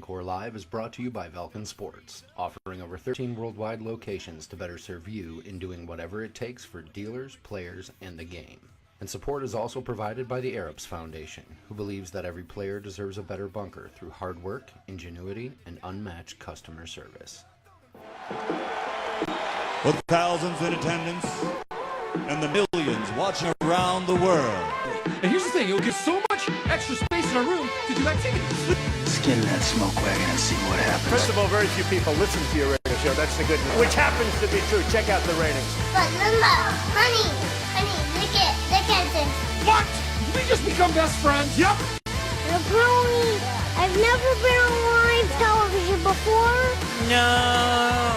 Core Live is brought to you by Valken Sports, offering over 13 worldwide locations to better serve you in doing whatever it takes for dealers, players, and the game. And support is also provided by the Arabs Foundation, who believes that every player deserves a better bunker through hard work, ingenuity, and unmatched customer service. With thousands in attendance and the millions watching around the world. And here's the thing, it'll give so much extra space in our room to do activities. Skin that smoke wagon and see what happens. First of all, very few people listen to your radio show. That's the good news. Which happens to be true. Check out the ratings. But Mama, honey, look at this. What? Did we just become best friends? Yep. Brony, I've never been on live television before. No.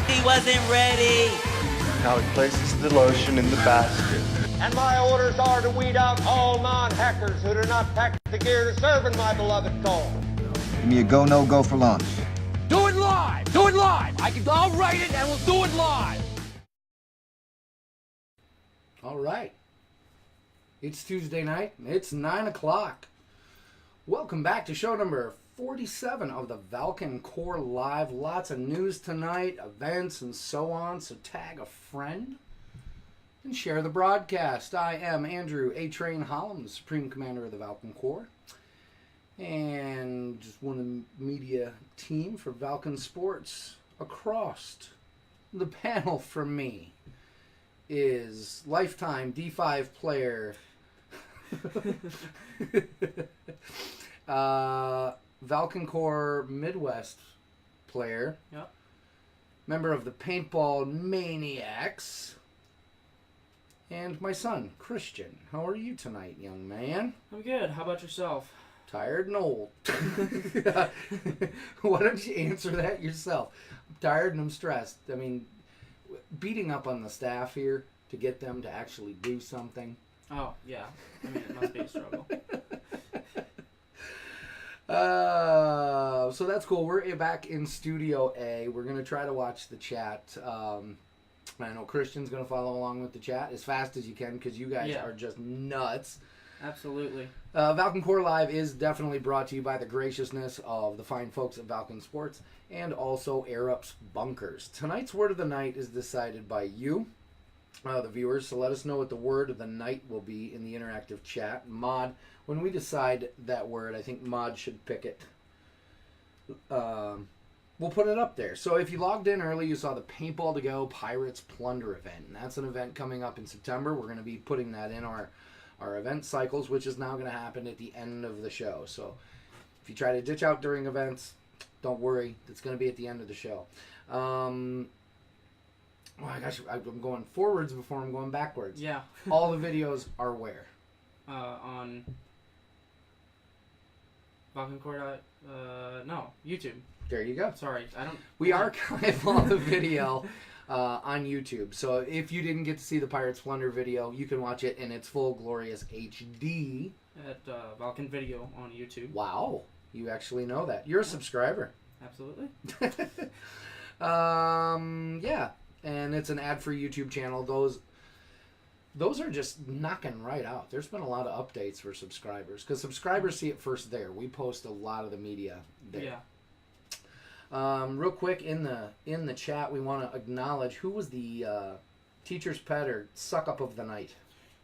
He wasn't ready. Now he places the lotion in the basket. And my orders are to weed out all non-hackers who do not pack the gear to serve in my beloved call. Give me a go, no go for launch. Do it live. Do it live. I'll write it and we'll do it live. All right. It's Tuesday night. It's 9 o'clock. Welcome back to show number 47 of the Valken Core Live. Lots of news tonight, events, and so on. So tag a friend and share the broadcast. I am Andrew A-Train Hollum, the Supreme Commander of the Valken Corps, and just one of the media team for Valken Sports. Across the panel from me is lifetime D5 player, Valken Corps Midwest player, yep. Member of the Paintball Maniacs, and my son, Christian. How are you tonight, young man? I'm good. How about yourself? Tired and old. Why don't you answer that yourself? I'm tired and I'm stressed. I mean, beating up on the staff here to get them to actually do something. Oh, yeah. I mean, it must be a struggle. So that's cool. We're back in Studio A. We're going to try to watch the chat. I know Christian's going to follow along with the chat as fast as you can because you guys are just nuts. Absolutely. Valken Core Live is definitely brought to you by the graciousness of the fine folks at Valken Sports and also Air Up's Bunkers. Tonight's word of the night is decided by you, the viewers, so let us know what the word of the night will be in the interactive chat. Mod, when we decide that word, I think Mod should pick it. We'll put it up there. So if you logged in early, you saw the Paintball to Go Pirates Plunder event. And that's an event coming up in September. We're going to be putting that in our event cycles, which is now going to happen at the end of the show. So if you try to ditch out during events, don't worry. It's going to be at the end of the show. Oh my gosh, I'm going forwards before I'm going backwards. Yeah. All the videos are where? On Valkencore. No, YouTube. There you go. Sorry, I don't. We archive all the video on YouTube. So if you didn't get to see the Pirates Plunder video, you can watch it in its full glorious HD. At Valken Video on YouTube. Wow. You actually know that. You're a subscriber. Absolutely. Yeah. And it's an ad-free YouTube channel. Those are just knocking right out. There's been a lot of updates for subscribers because subscribers see it first there. We post a lot of the media there. Yeah. Real quick in the chat, we want to acknowledge who was the teacher's pet or suck up of the night.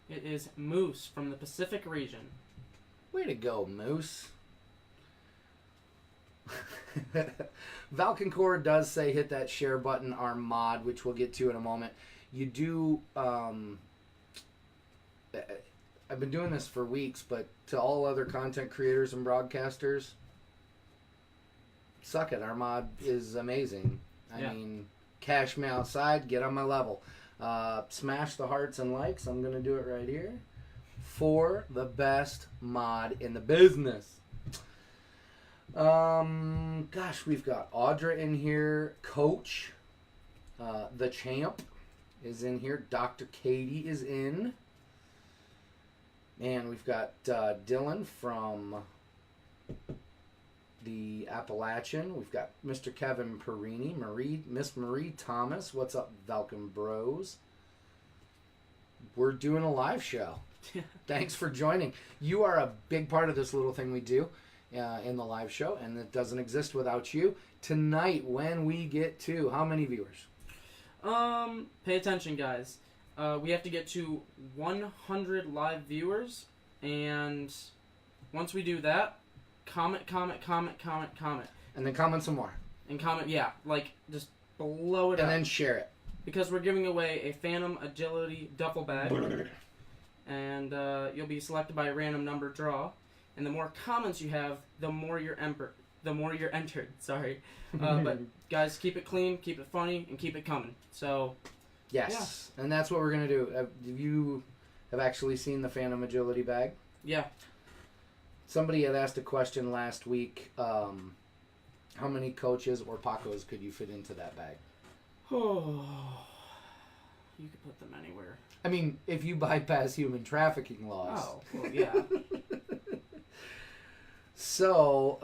It is Moose from the Pacific region. Way to go, Moose. Valken Core does say hit that share button, our mod, which we'll get to in a moment. You do. I've been doing this for weeks, but to all other content creators and broadcasters, suck it. Our mod is amazing. I mean, cash me outside, get on my level. Smash the hearts and likes. I'm going to do it right here. For the best mod in the business. Gosh, we've got Audra in here. Coach. The Champ is in here. Dr. Katie is in. And we've got Dylan from the Appalachian. We've got Mr. Kevin Perini, Miss Marie Thomas. What's up, Valken Bros? We're doing a live show. Thanks for joining. You are a big part of this little thing we do. in the live show, and it doesn't exist without you. Tonight, when we get to how many viewers? Pay attention, guys. We have to get to 100 live viewers, and once we do that, comment. And then comment some more. And comment, yeah, like, just blow it up. And then share it. Because we're giving away a Phantom Agility duffel bag. And you'll be selected by a random number draw. And the more comments you have, the more you're entered. Sorry. But guys, keep it clean, keep it funny, and keep it coming. So, yes. Yeah. And that's what we're going to do. Have you actually seen the Phantom Agility bag? Yeah. Somebody had asked a question last week. How many coaches or Pacos could you fit into that bag? Oh, you could put them anywhere. I mean, if you bypass human trafficking laws. Oh, well, yeah. So,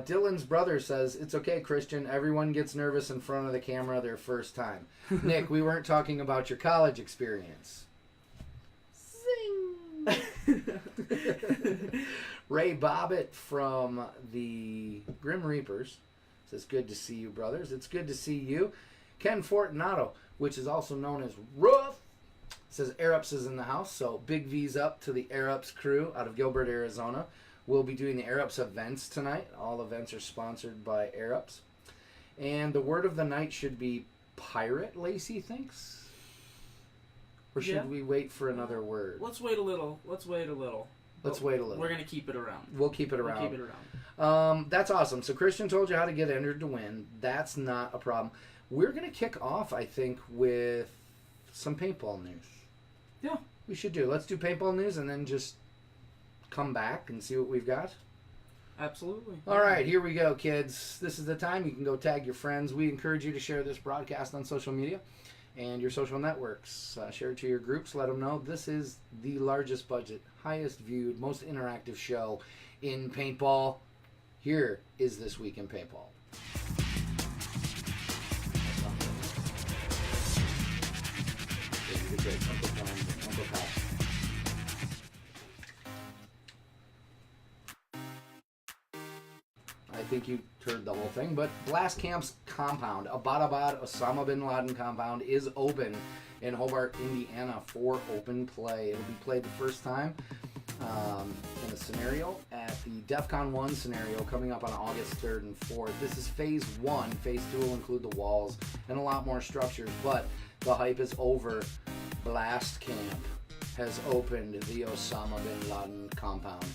Dylan's brother says, it's okay, Christian. Everyone gets nervous in front of the camera their first time. Nick, we weren't talking about your college experience. Zing! Ray Bobbitt from the Grim Reapers says, good to see you, brothers. It's good to see you. Ken Fortunato, which is also known as Ruff, says Air-Ups is in the house. So big V's up to the Air-Ups crew out of Gilbert, Arizona. We'll be doing the Air-Ups events tonight. All events are sponsored by Air-Ups. And the word of the night should be pirate, Lacey thinks? Or should we wait for another word? Let's wait a little. Let's wait a little. We're going to keep it around. We'll keep it around. That's awesome. So Christian told you how to get entered to win. That's not a problem. We're going to kick off, I think, with some paintball news. Yeah. We should do. Let's do paintball news and then just come back and see what we've got. Absolutely. All right, here we go, kids. This is the time. You can go tag your friends. We encourage you to share this broadcast on social media and your social networks. Share it to your groups. Let them know this is the largest budget, highest viewed, most interactive show in paintball. Here is This Week in Paintball. I think you heard the whole thing, but Blast Camp's compound, Abbottabad Osama bin Laden compound, is open in Hobart, Indiana for open play. It'll be played the first time in a scenario at the DEF CON 1 scenario coming up on August 3rd and 4th. This is phase 1. Phase 2 will include the walls and a lot more structures, but the hype is over. Blast Camp has opened the Osama bin Laden compound.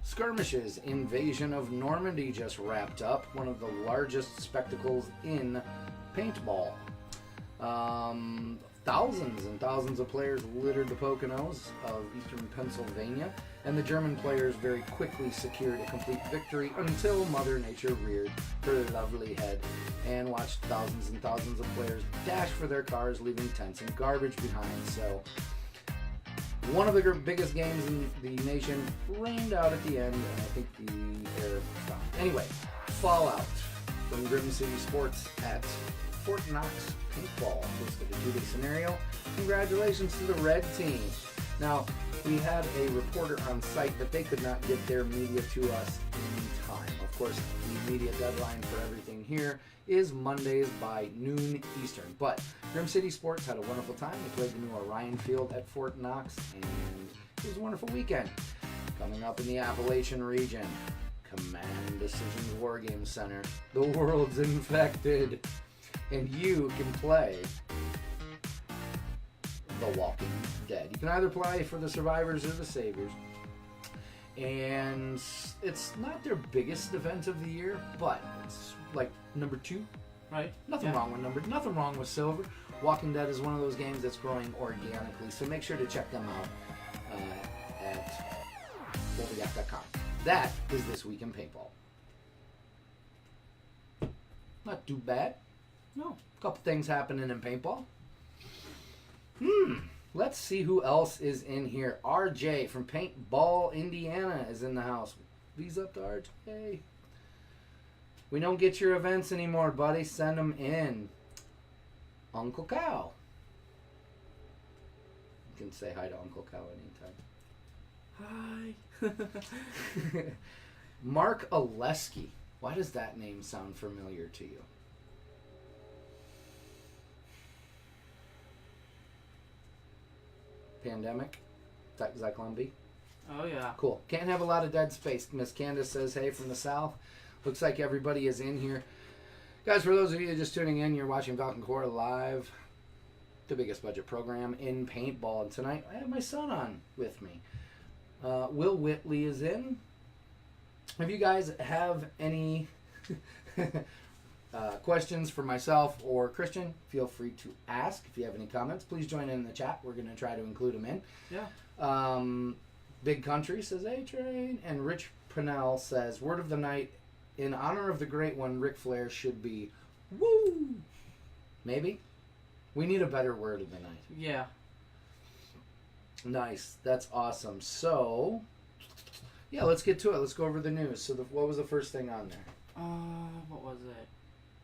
Skirmishes, Invasion of Normandy just wrapped up, one of the largest spectacles in paintball. Thousands and thousands of players littered the Poconos of eastern Pennsylvania, and the German players very quickly secured a complete victory until Mother Nature reared her lovely head and watched thousands and thousands of players dash for their cars, leaving tents and garbage behind. So, one of the biggest games in the nation rained out at the end, and I think the air stopped. Anyway, Fallout from Grim City Sports at Fort Knox Paintball hosted a 2-day scenario. Congratulations to the red team. Now, we had a reporter on site, but they could not get their media to us in time. Of course, the media deadline for everything here is Mondays by noon Eastern. But Grim City Sports had a wonderful time. They played the new Orion Field at Fort Knox, and it was a wonderful weekend. Coming up in the Appalachian region, Command Decisions Wargame Center. The world's infected, and you can play The Walking Dead. You can either play for the survivors or the saviors. And it's not their biggest event of the year, but it's like number 2. Right. Nothing wrong with number. Nothing wrong with silver. Walking Dead is one of those games that's growing organically, so make sure to check them out at whatwegot.com. That is This Week in Paintball. Not too bad. No. A couple things happening in paintball. Let's see who else is in here. RJ from Paintball, Indiana is in the house. V's up to RJ. We don't get your events anymore, buddy. Send them in. Uncle Cow. You can say hi to Uncle Cow anytime. Hi. Mark Oleski. Why does that name sound familiar to you? Pandemic? Zyklon. Oh, yeah. Cool. Can't have a lot of dead space. Miss Candace says, hey, from the south. Looks like everybody is in here. Guys, for those of you just tuning in, you're watching Valken Core Live, the biggest budget program in paintball. And tonight, I have my son on with me. Will Whitley is in. If you guys have any questions for myself or Christian, feel free to ask. If you have any comments, please join in the chat. We're going to try to include them in. Yeah. Big Country says A-Train. And Rich Pennell says, word of the night, in honor of the great one, Ric Flair should be woo. Maybe? We need a better word of the night. Yeah. Nice. That's awesome. So, yeah, let's get to it. Let's go over the news. So, what was the first thing on there? What was it?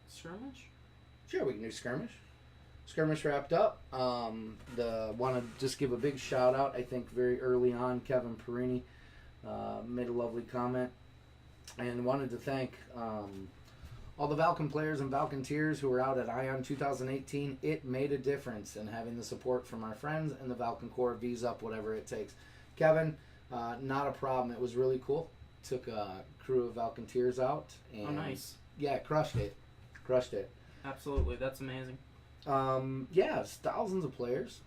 Skirmish? Sure, we can do skirmish. Skirmish wrapped up. Want to just give a big shout out. I think very early on, Kevin Perini made a lovely comment, and wanted to thank all the Valken players and Valkenteers who were out at Ion 2018. It made a difference, and having the support from our friends and the Valken Corps, V's up, whatever it takes. Kevin, not a problem. It was really cool. Took a crew of Valkenteers out. And oh, nice. Yeah, crushed it. Crushed it. Absolutely. That's amazing. Yeah, it's thousands of players.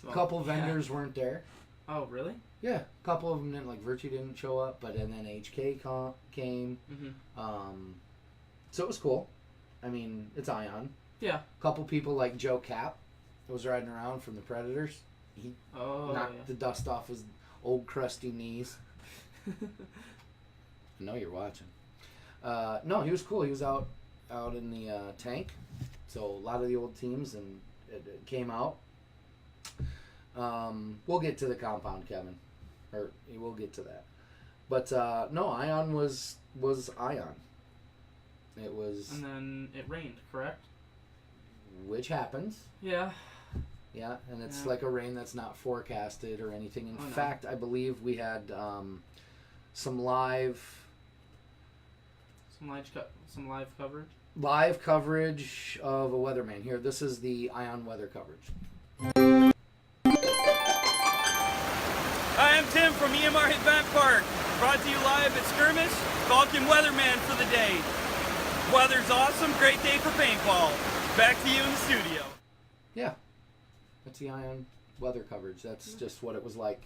A couple vendors weren't there. Oh, really? Yeah, a couple of them didn't. Like Virtue didn't show up, but and then HK came. Mm-hmm. So it was cool. I mean, it's Ion. Yeah. A couple people like Joe Cap was riding around from the Predators. He knocked the dust off his old crusty knees. I know you're watching. No, he was cool. He was out in the tank. So a lot of the old teams and it came out. We'll get to the compound, Kevin. Or we'll get to that. But no, Ion was Ion. It was. And then it rained, correct? Which happens. Yeah. Yeah, and it's like a rain that's not forecasted or anything. In no. fact, I believe we had some live coverage. Live coverage of a weatherman. Here, this is the Ion weather coverage. Hi, I'm Tim from EMR Event Park. Brought to you live at Skirmish, Valken Weatherman for the day. Weather's awesome, great day for paintball. Back to you in the studio. Yeah, that's the Ion weather coverage. That's just what it was like.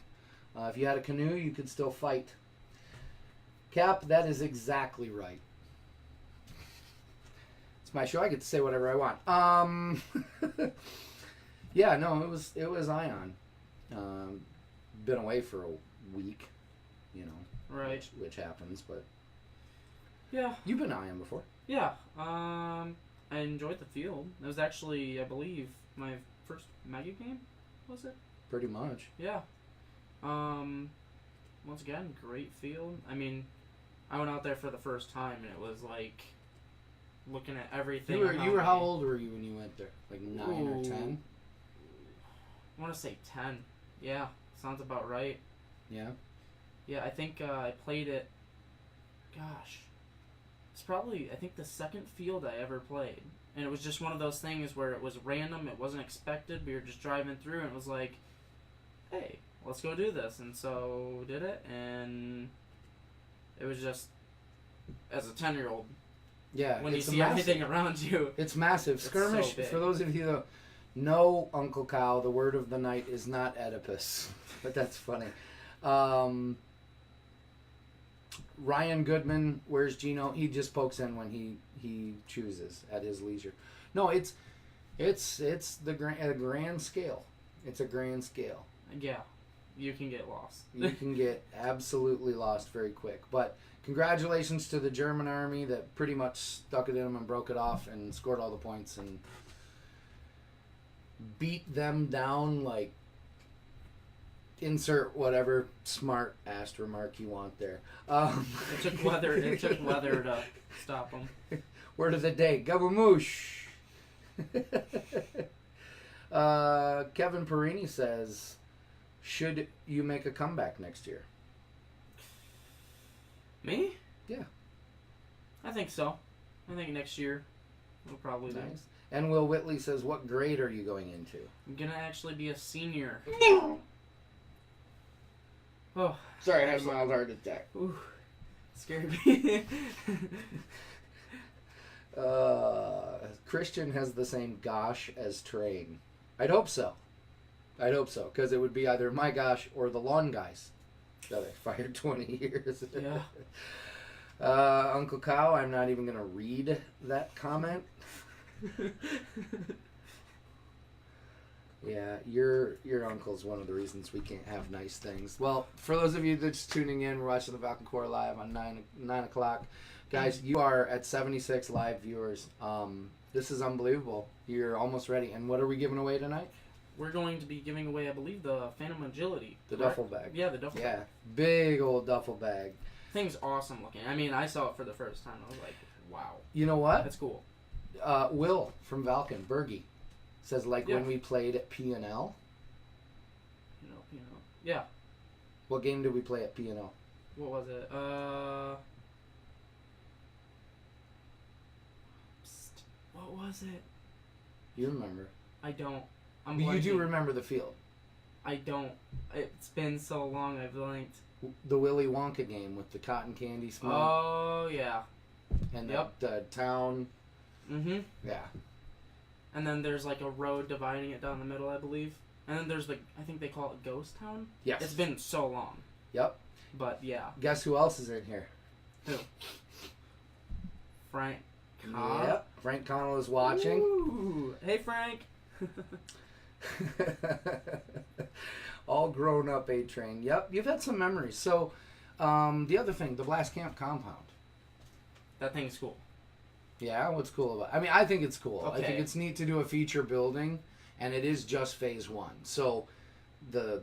If you had a canoe, you could still fight. Cap, that is exactly right. It's my show. I get to say whatever I want. Yeah, no, it was Ion. Been away for a week, you know. Right. Which happens, but yeah. You've been Ion before. Yeah. I enjoyed the field. It was actually, I believe, my first Mega game. Was it? Pretty much. Yeah. Once again, great field. I mean, I went out there for the first time, and it was like looking at everything. You were how old were you when you went there? Like 9 or 10? I want to say 10. Yeah, sounds about right. Yeah. Yeah, I think I played it. Gosh, it's probably I think the second field I ever played, and it was just one of those things where it was random. It wasn't expected. We were just driving through, and it was like, hey, let's go do this, and so did it, and it was just as a 10-year-old. Yeah, when you see everything around you, it's massive. Skirmish, so for those of you that know Uncle Kyle, the word of the night is not Oedipus, but that's funny. Ryan Goodman, where's Gino? He just pokes in when he chooses at his leisure. No, it's the grand scale. It's a grand scale. Yeah, you can get lost. You can get absolutely lost very quick. But congratulations to the German army that pretty much stuck it in them and broke it off and scored all the points and beat them down like insert whatever smart ass remark you want there. It took weather to stop them. Word of the day, gabamoosh. Kevin Perini says, should you make a comeback next year? Me? think so. I think next year we'll probably be. Nice. And Will Whitley says, what grade are you going into? I'm gonna actually be a senior. Oh, sorry, I had a mild heart attack. Ooh, scared me. Christian has the same gosh as Train. I'd hope so. Because it would be either my gosh or the lawn guys that I fired 20 years. Yeah. Uncle Cow, I'm not even going to read that comment. Yeah, your uncle's one of the reasons we can't have nice things. Well, for those of you that's tuning in, we're watching the Valken Core live on 9 o'clock. Guys, you are at 76 live viewers. This is unbelievable. You're almost ready. And what are we giving away tonight? We're going to be giving away, I believe, the Phantom Agility. The duffel bag. Yeah, the duffel bag. Yeah, big old duffel bag. Thing's awesome looking. I mean, I saw it for the first time. I was like, wow. You know what? That's cool. Will from Valken, Bergie, says when we played at P&L. Yeah. What game did we play at P&L? What was it? What was it? You remember. I don't. You do remember the field. I don't. It's been so long I've blanked. The Willy Wonka game with the cotton candy smoke. Oh, yeah. And the town. Mm-hmm. Yeah. And then there's like a road dividing it down the middle, I believe. And then there's I think they call it Ghost Town. Yes. It's been so long. Yep. But yeah. Guess who else is in here? Who? Frank Connell. Yep. Frank Connell is watching. Ooh. Hey, Frank. All grown up A-Train. Yep, you've had some memories. So, the other thing, the Blast Camp compound. That thing's cool. Yeah, what's cool about it? I mean, I think it's cool. Okay. I think it's neat to do a feature building, and it is just phase 1. So, the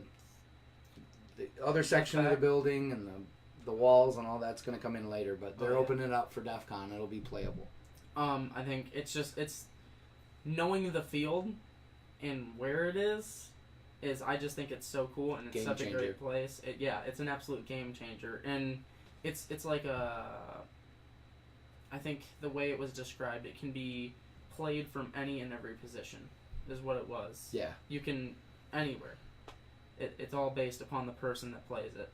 other section of the building and the walls and all that's going to come in later, but they're opening it up for DEF CON. It'll be playable. I think it's knowing the field and where it is I just think it's so cool, and it's Game such changer. a great place. It's an absolute game changer, and it's like I think the way it was described, it can be played from any and every position, is what it was. Yeah. You can anywhere. It's all based upon the person that plays it.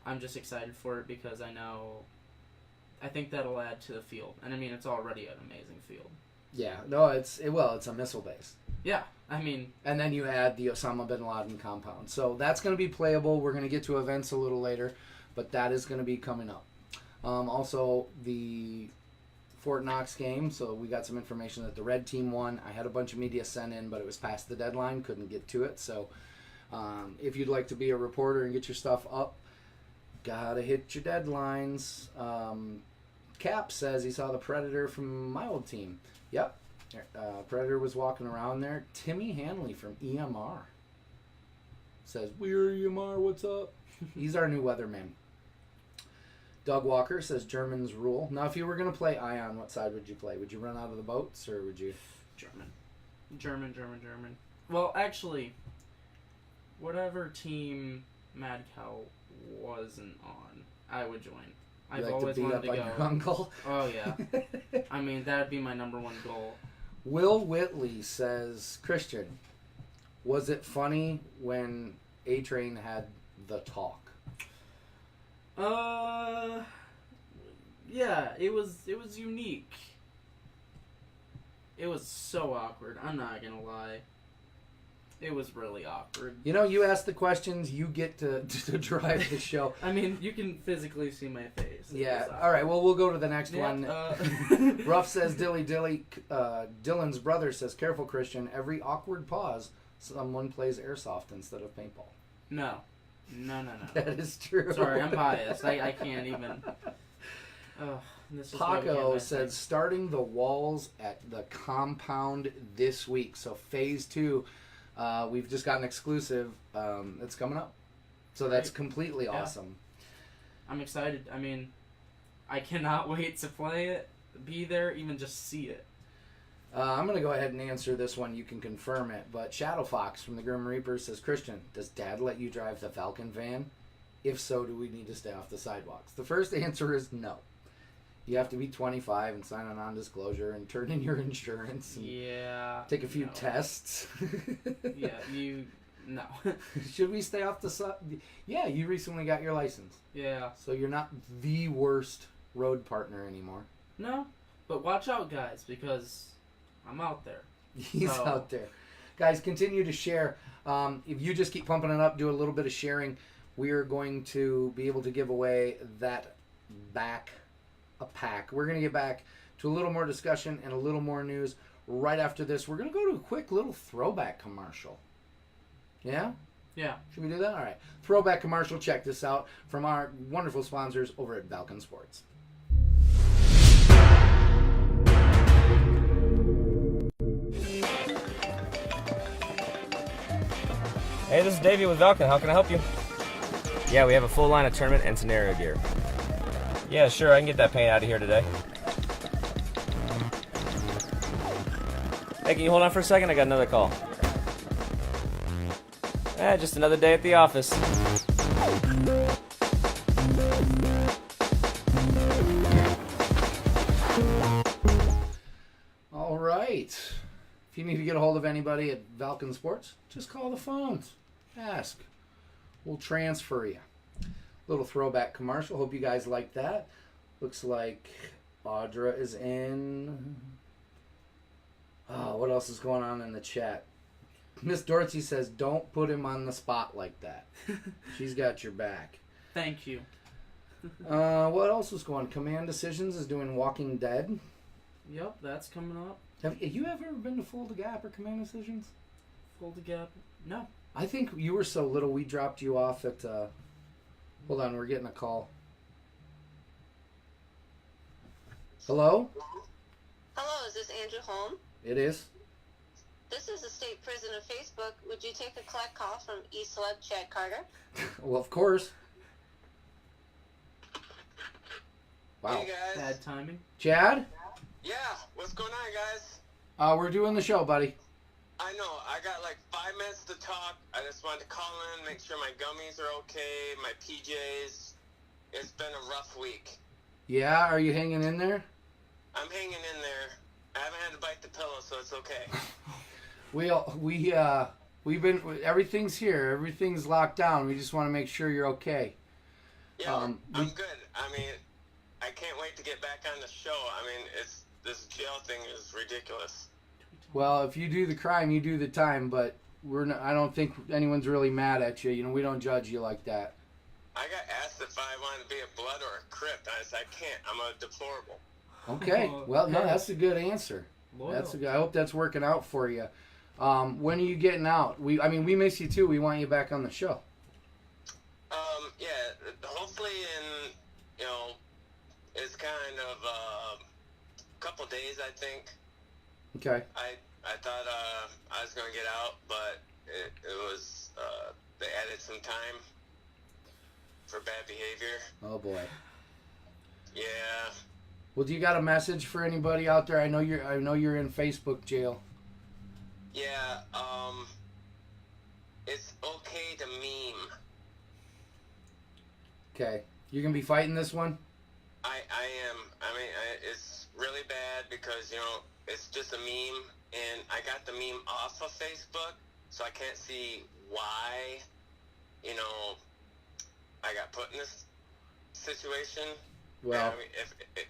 I'm just excited for it because I think that'll add to the field, and I mean it's already an amazing field. Yeah, no, it's a missile base. Yeah, I mean... And then you add the Osama bin Laden compound. So that's going to be playable. We're going to get to events a little later, but that is going to be coming up. Also, the Fort Knox game, so we got some information that the red team won. I had a bunch of media sent in, but it was past the deadline. Couldn't get to it. So if you'd like to be a reporter and get your stuff up, gotta hit your deadlines. Cap says he saw the Predator from my old team. Yep. Predator was walking around there. Timmy Hanley from EMR says, "We're EMR, what's up?" He's our new weatherman. Doug Walker says, "Germans rule." Now, if you were going to play Ion, what side would you play? Would you run out of the boats, or would you... German. Well, actually, whatever team Mad Cow wasn't on, I would join. I've always wanted to go. Your uncle? Oh, yeah. I mean, that would be my number one goal. Will Whitley says, Christian, was it funny when A-Train had the talk? Yeah, it was unique. It was so awkward. I'm not gonna lie. It was really awkward. You know, you ask the questions, you get to drive the show. I mean, you can physically see my face. Yeah. All right. Well, we'll go to the next one. Ruff says, Dilly. Dylan's brother says, "Careful, Christian. Every awkward pause, someone plays airsoft instead of paintball." No. That is true. Sorry, I'm biased. I can't even. Paco said, starting the walls at the compound this week. So phase 2. We've just got an exclusive. It's coming up. So that's completely awesome. I'm excited. I mean, I cannot wait to play it, be there, even just see it. I'm going to go ahead and answer this one. You can confirm it. But Shadow Fox from the Grim Reaper says, Christian, does Dad let you drive the Valken van? If so, do we need to stay off the sidewalks? The first answer is no. You have to be 25 and sign a non-disclosure and turn in your insurance. And take a few tests. No. Should we stay off the Yeah, you recently got your license. Yeah. So you're not the worst road partner anymore. No, but watch out, guys, because I'm out there. He's out there. Guys, continue to share. If you just keep pumping it up, do a little bit of sharing, we are going to be able to give away that back a pack. We're going to get back to a little more discussion and a little more news right after this. We're going to go to a quick little throwback commercial. Yeah? Yeah. Should we do that? All right. Throwback commercial. Check this out from our wonderful sponsors over at Valken Sports. Hey, this is Davey with Valken. How can I help you? Yeah, we have a full line of tournament and scenario gear. Yeah, sure, I can get that paint out of here today. Hey, can you hold on for a second? I got another call. Just another day at the office. All right. If you need to get a hold of anybody at Valken Sports, just call the phones. Ask. We'll transfer you. Little throwback commercial. Hope you guys like that. Looks like Audra is in. Oh, what else is going on in the chat? Miss Dorothy says, don't put him on the spot like that. She's got your back. Thank you. What else is going on? Command Decisions is doing Walking Dead. Yep, that's coming up. Have you ever been to Full to Gap or Command Decisions? Full to Gap? No. I think you were so little we dropped you off at... hold on, we're getting a call. Hello? Hello, is this Andrew Holm? It is. This is the State Prison of Facebook. Would you take a collect call from E-Celeb Chad Carter? Well, of course. Wow. Hey, guys. Bad timing. Chad? Yeah, what's going on, guys? We're doing the show, buddy. I know, I got like 5 minutes to talk. I just wanted to call in, make sure my gummies are okay, my PJs. It's been a rough week. Yeah, are you hanging in there? I'm hanging in there. I haven't had to bite the pillow, so it's okay. We've been, everything's here. Everything's locked down. We just want to make sure you're okay. Yeah, I'm good. I mean, I can't wait to get back on the show. I mean, this jail thing is ridiculous. Well, if you do the crime, you do the time, but I don't think anyone's really mad at you. You know, we don't judge you like that. I got asked if I wanted to be a blood or a crip. I said, I can't. I'm a deplorable. Okay. Well, no, that's a good answer. I hope that's working out for you. When are you getting out? We miss you too. We want you back on the show. Yeah, hopefully it's kind of a couple days, I think. Okay. I thought I was going to get out, but it was, they added some time for bad behavior. Oh, boy. Yeah. Well, do you got a message for anybody out there? I know you're in Facebook jail. Yeah, it's okay to meme. Okay. You're going to be fighting this one? I am. I mean, it's really bad because, it's just a meme, and I got the meme off of Facebook, so I can't see why, I got put in this situation. Well, I mean,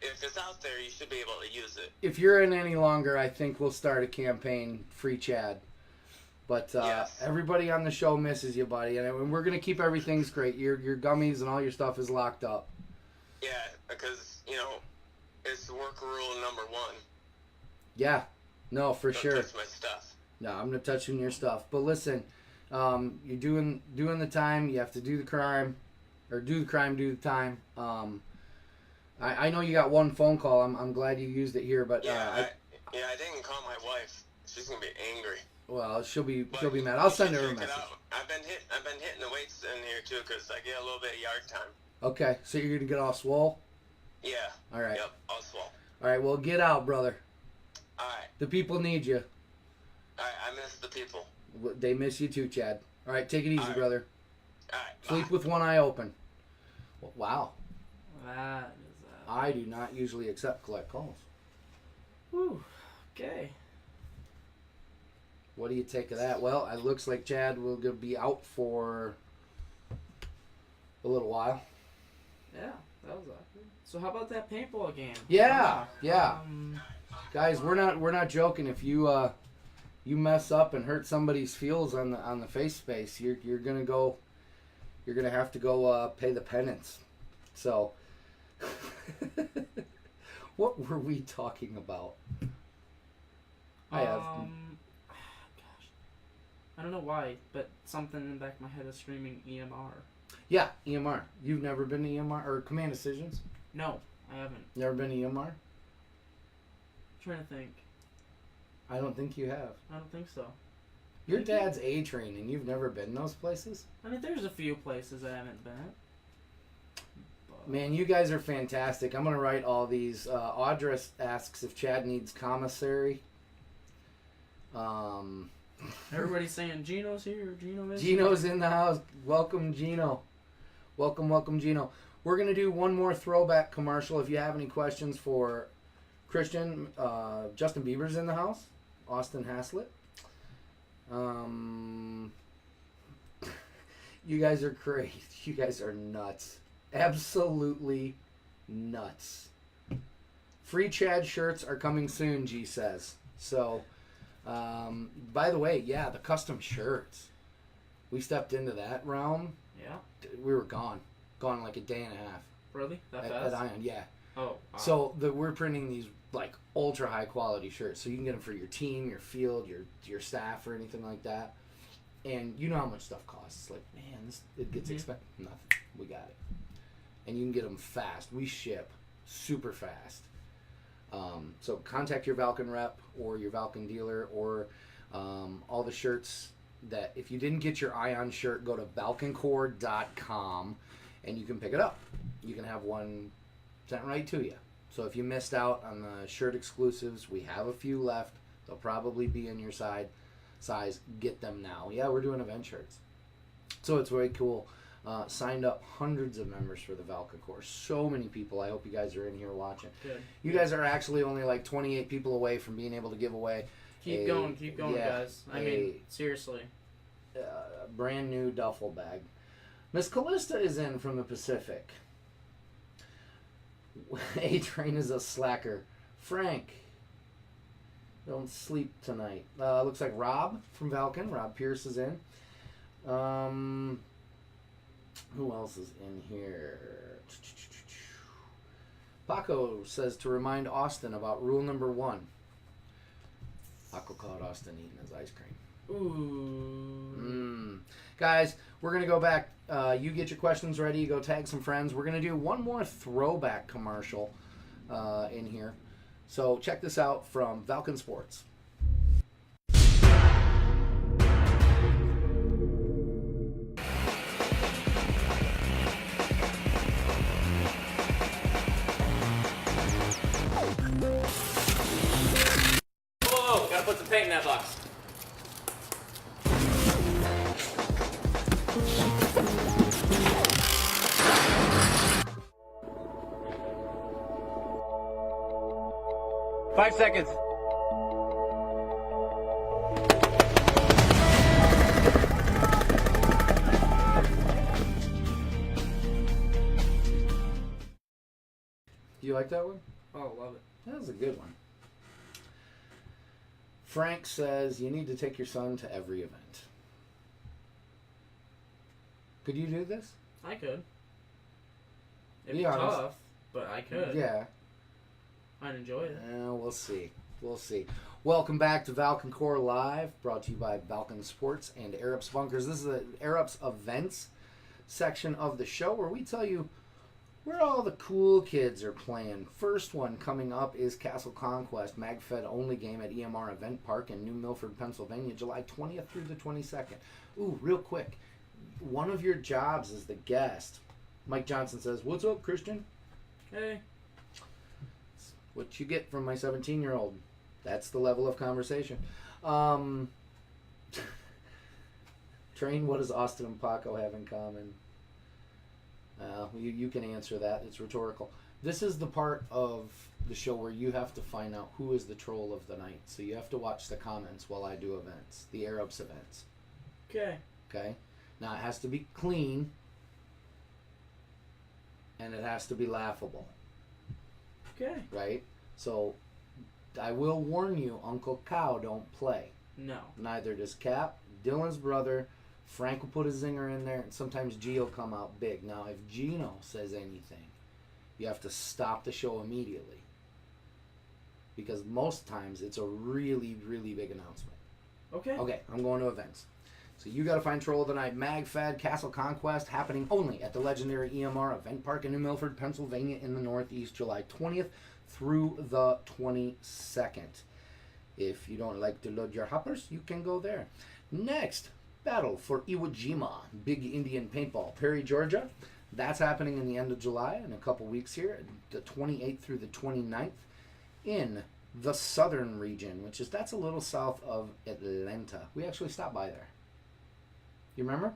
if it's out there, you should be able to use it. If you're in any longer, I think we'll start a campaign, Free Chad. But yes. Everybody on the show misses you, buddy, and we're gonna keep everything straight. Your gummies and all your stuff is locked up. Yeah, because it's work rule number 1. Yeah, no, for Don't sure. touch my stuff. No, I'm not touching your stuff. But listen, you're doing the time. You have to do the crime, or do the crime, do the time. I know you got one phone call. I'm glad you used it here, but I didn't call my wife. She's gonna be angry. Well, she'll be mad. I'll send her a message. I've been hitting the weights in here too because I get a little bit of yard time. Okay, so you're gonna get all swole? Yeah. All right. Yep, all swole. All right, well, get out, brother. All right. The people need you. All right, I miss the people. They miss you too, Chad. All right, take it easy, brother. All right. Sleep with one eye open. Wow. That is I do not usually accept collect calls. Whew. Okay. What do you take of that? Well, it looks like Chad will be out for a little while. Yeah, that was awkward. So how about that paintball game? Yeah. Guys, we're not joking. If you you mess up and hurt somebody's feels on the face space, you're gonna have to go pay the penance. So, what were we talking about? Gosh, I don't know why, but something in the back of my head is screaming EMR. Yeah, EMR. You've never been to EMR or Command Decisions? No, I haven't. Never been to EMR? I'm trying to think. I don't think you have. I don't think so. Your dad's A-Train and you've never been those places? I mean, there's a few places I haven't been at. Man, you guys are fantastic. I'm going to write all these. Audra asks if Chad needs commissary. Everybody's saying Gino's here. Gino's in the house. Welcome, Gino. Welcome, Gino. We're going to do one more throwback commercial. If you have any questions for Christian, Justin Bieber's in the house. Austin Haslett. You guys are great. You guys are nuts. Absolutely nuts. Free Chad shirts are coming soon, G says. So, by the way, yeah, the custom shirts. We stepped into that realm. Yeah. We were gone. Gone in like a day and a half. Really? That fast? At Ion, yeah. Oh, wow. So we're printing these like ultra high quality shirts, so you can get them for your team, your field, your staff, or anything like that. And you know how much stuff costs. It's like, man, it gets expensive. Nothing. We got it. And you can get them fast. We ship super fast. So contact your Valken rep or your Valken dealer or all the shirts that if you didn't get your Ion shirt, go to valkencore.com and you can pick it up. You can have one sent right to you. So if you missed out on the shirt exclusives, we have a few left. They'll probably be in your size. Get them now. Yeah, we're doing event shirts. So it's very cool. Signed up hundreds of members for the Valken course. So many people. I hope you guys are in here watching. Good. You guys are actually only like 28 people away from being able to give away. Keep going, guys. I mean, seriously. Brand new duffel bag. Miss Callista is in from the Pacific. A-Train is a slacker. Frank, don't sleep tonight. Looks like Rob from Valken. Rob Pierce is in. Who else is in here? Paco says to remind Austin about rule number 1. Paco caught Austin eating his ice cream. Ooh. Guys, we're going to go back. You get your questions ready. Go tag some friends. We're going to do one more throwback commercial in here. So check this out from Valken Sports. Whoa, gotta put some paint in that box. Five seconds. Do you like that one? Oh, love it. That was a good one. Frank says you need to take your son to every event. Could you do this? I could. It'd be tough, but I could. Yeah. I'd enjoy it. We'll see. We'll see. Welcome back to Valken Core Live, brought to you by Valken Sports and Arups Bunkers. This is the Arups events section of the show where we tell you where all the cool kids are playing. First one coming up is Castle Conquest, MagFed only game at EMR Event Park in New Milford, Pennsylvania, July 20th through the 22nd. Ooh, real quick. One of your jobs as the guest. Mike Johnson says, "What's up, Christian?" Hey. What you get from my 17-year-old. That's the level of conversation. Train, what does Austin and Paco have in common? You can answer that. It's rhetorical. This is the part of the show where you have to find out who is the troll of the night. So you have to watch the comments while I do events, the Arabs events. Okay. Okay? Now, it has to be clean, and it has to be laughable. Okay. Right? So, I will warn you, Uncle Cow don't play. No. Neither does Cap, Dylan's brother. Frank will put a zinger in there, and sometimes G will come out big. Now, if Gino says anything, you have to stop the show immediately. Because most times, it's a really, really big announcement. Okay. Okay, I'm going to events. So you got to find Troll of the Night MagFed Castle Conquest happening only at the legendary EMR Event Park in New Milford, Pennsylvania in the Northeast, July 20th through the 22nd. If you don't like to load your hoppers, you can go there. Next, Battle for Iwo Jima, Big Indian Paintball, Perry, Georgia. That's happening in the end of July in a couple weeks here, the 28th through the 29th in the southern region, that's a little south of Atlanta. We actually stopped by there. You remember?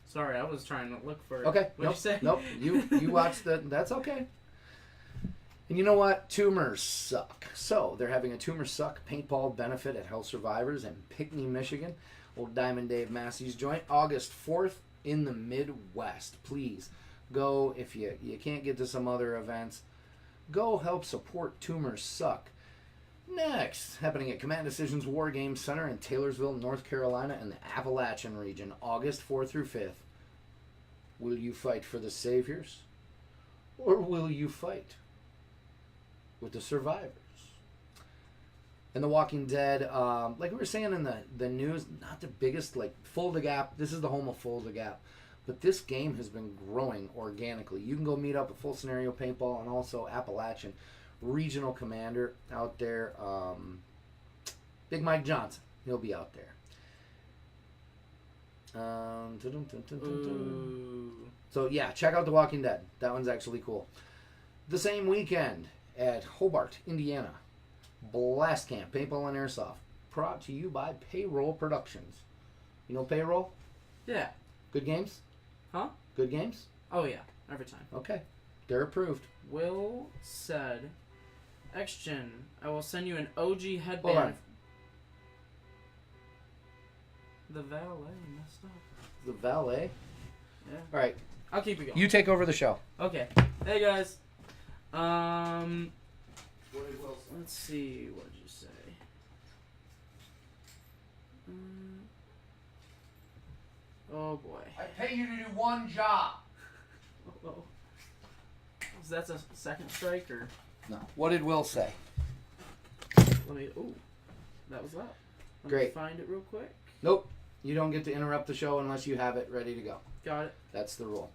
Sorry, I was trying to look for it. Okay. What'd you say? Nope. You watched the. That's okay. And you know what? Tumors suck. So they're having a Tumor Suck paintball benefit at Health Survivors in Pinckney, Michigan. Old Diamond Dave Massey's joint. August 4th in the Midwest. Please go if you can't get to some other events. Go help support Tumors Suck. Next, happening at Command Decisions War Games Center in Taylorsville, North Carolina, in the Appalachian region, August 4th through 5th. Will you fight for the saviors? Or will you fight with the survivors? And The Walking Dead, like we were saying in the news, not the biggest, Full to Gap. This is the home of Full to Gap. But this game has been growing organically. You can go meet up at Full Scenario Paintball and also Appalachian. Regional commander out there, Big Mike Johnson. He'll be out there. So yeah, check out The Walking Dead. That one's actually cool. The same weekend at Hobart, Indiana, Blast Camp, Paintball and Airsoft, brought to you by Payroll Productions. You know Payroll? Yeah. Good games? Huh? Good games? Oh yeah, every time. Okay, they're approved. Will said, Xgen, I will send you an OG headband. Hold on. The valet messed up. The valet? Yeah. All right. I'll keep it going. You take over the show. Okay. Hey guys. Let's see. What did you say? Oh boy. I pay you to do one job. Oh. So that's a second strike or? No. What did Will say? Let me. Ooh, that was that. Great. Me find it real quick. Nope. You don't get to interrupt the show unless you have it ready to go. Got it. That's the rule.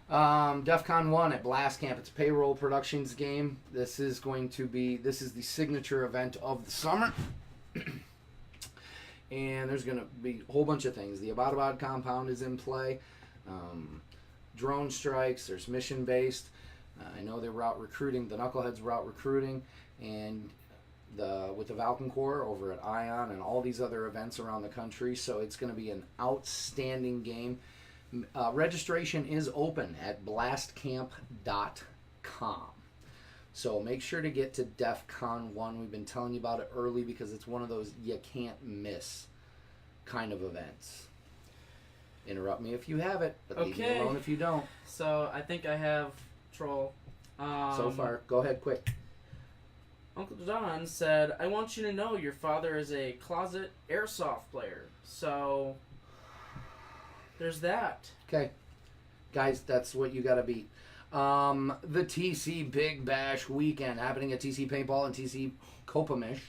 DEF CON 1 at Blast Camp. It's a Payroll Productions game. This is the signature event of the summer. And there's going to be a whole bunch of things. The Abbottabad compound is in play. Drone strikes. There's mission-based. I know they're route recruiting. The Knuckleheads route recruiting. And with the Valken Corps over at Ion and all these other events around the country. So it's going to be an outstanding game. Registration is open at blastcamp.com. So make sure to get to DEF CON 1. We've been telling you about it early because it's one of those you can't miss kind of events. Interrupt me if you have it, but leave me alone if you don't. So I think I have Troll. So far, go ahead quick. Uncle Don said, I want you to know your father is a closet airsoft player. So there's that. Okay. Guys, that's what you got to beat. The TC Big Bash weekend happening at TC Paintball and TC Copamish,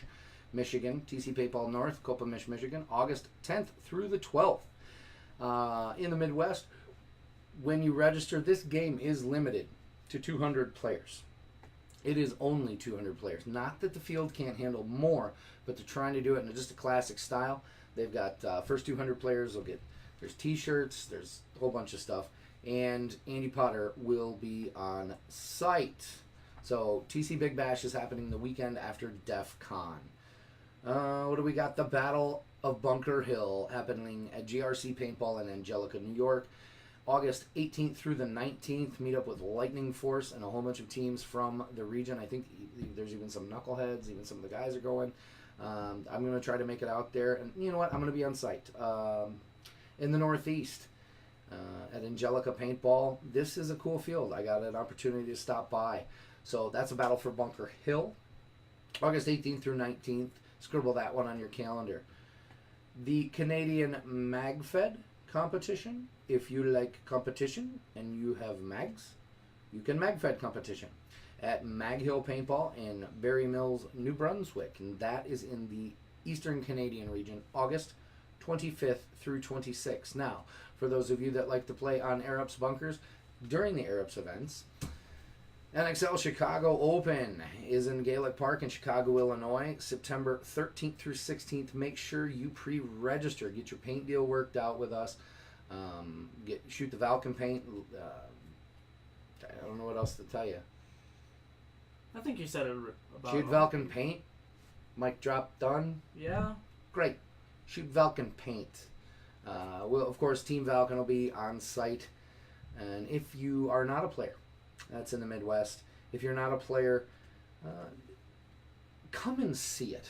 Michigan. TC Paintball North, Copamish, Michigan. August 10th through the 12th. In the Midwest, when you register, this game is limited to 200 players. It is only 200 players. Not that the field can't handle more, but they're trying to do it in just a classic style. They've got first 200 players will get, there's t-shirts, there's a whole bunch of stuff. And Andy Potter will be on site. So TC Big Bash is happening the weekend after DEF CON. What do we got? The Battle of Bunker Hill happening at GRC Paintball in Angelica, New York. August 18th through the 19th, meet up with Lightning Force and a whole bunch of teams from the region. I think there's even some knuckleheads, even some of the guys are going. I'm going to try to make it out there. And you know what? I'm going to be on site in the Northeast at Angelica Paintball. This is a cool field. I got an opportunity to stop by. So that's a battle for Bunker Hill. August 18th through 19th. Scribble that one on your calendar. The Canadian MagFed competition. If you like competition and you have mags, you can MagFed competition at Mag Hill Paintball in Barry Mills, New Brunswick. And that is in the Eastern Canadian region, August 25th through 26th. Now, for those of you that like to play on Air Ups bunkers during the Air Ups events, NXL Chicago Open is in Gaelic Park in Chicago, Illinois, September 13th through 16th. Make sure you pre-register. Get your paint deal worked out with us. Shoot the Valken paint. I don't know what else to tell you. I think you said it about Shoot Valken paint. Mic drop done. Yeah. Great. Shoot Valken paint. Of course, Team Valken will be on site. And if you are not a player, that's in the Midwest. If you're not a player, come and see it.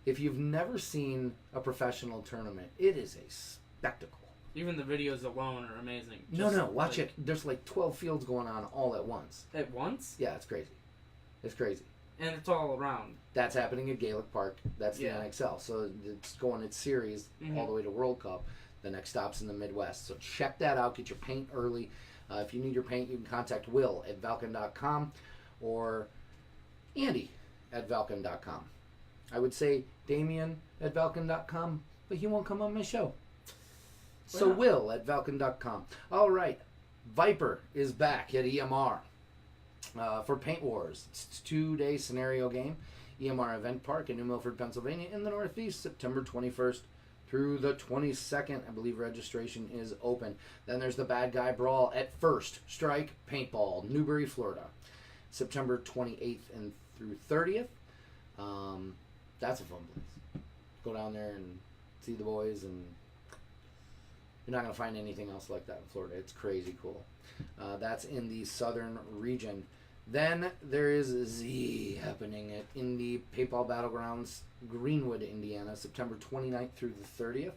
If you've never seen a professional tournament, it is a spectacle. Even the videos alone are amazing. No, watch it. There's like 12 fields going on all at once. At once? Yeah, it's crazy. It's crazy. And it's all around. That's happening at Gaelic Park. That's the NXL. So it's going its series all the way to World Cup. The next stop's in the Midwest. So check that out. Get your paint early. If you need your paint, you can contact Will at Valken.com or Andy at Valken.com. I would say Damien at Valken.com, but he won't come on my show. So Will at Valken.com. All right. Viper is back at EMR for Paint Wars. It's a 2-day scenario game. EMR Event Park in New Milford, Pennsylvania in the Northeast, September 21st through the 22nd. I believe registration is open. Then there's the Bad Guy Brawl at First Strike Paintball, Newberry, Florida, September 28th and through 30th. That's a fun place. Go down there and see the boys, and you're not going to find anything else like that in Florida. It's crazy cool. That's in the southern region. Then there is Z happening at Indy Paintball Battlegrounds, Greenwood, Indiana, September 29th through the 30th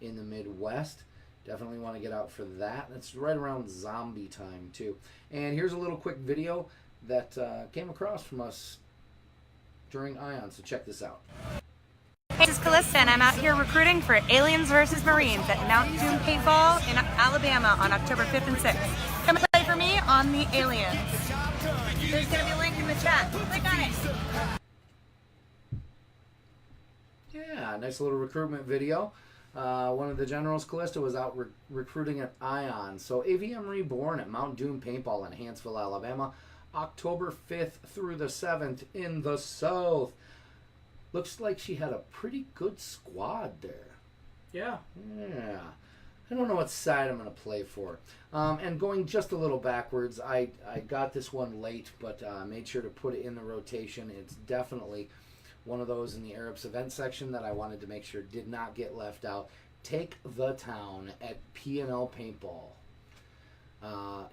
in the Midwest. Definitely want to get out for that. It's right around zombie time, too. And here's a little quick video that came across from us during Ion, so check this out. Hey, this is Callista, and I'm out here recruiting for Aliens vs. Marines at Mount Doom Paintball in Alabama on October 5th and 6th. Come play for me on the Aliens. There's going to be a link in the chat. Click on it. Yeah, nice little recruitment video. One of the generals, Callista, was out recruiting at Ion. So AVM Reborn at Mount Doom Paintball in Hanceville, Alabama, October 5th through the 7th in the South. Looks like she had a pretty good squad there. Yeah. Yeah. I don't know what side I'm going to play for. And going just a little backwards, I got this one late, but made sure to put it in the rotation. It's definitely one of those in the Arabs event section that I wanted to make sure did not get left out. Take the Town at P&L Paintball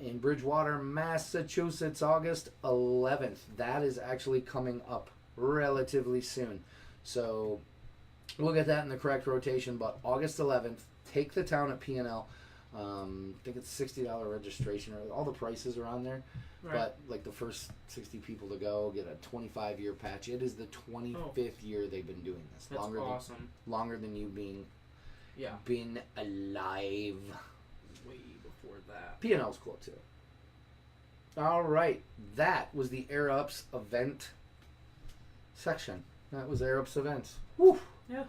in Bridgewater, Massachusetts, August 11th. That is actually coming up relatively soon. So we'll get that in the correct rotation, but August 11th, Take the Town at P&L. I think it's $60 registration. All the prices are on there. Right. But like the first 60 people to go get a 25-year patch. It is the 25th year they've been doing this. That's awesome. Longer than you been alive. Way before that. P&L's cool too. All right, that was the Air Ups event section. That was Air Ups events. Woo. Yeah.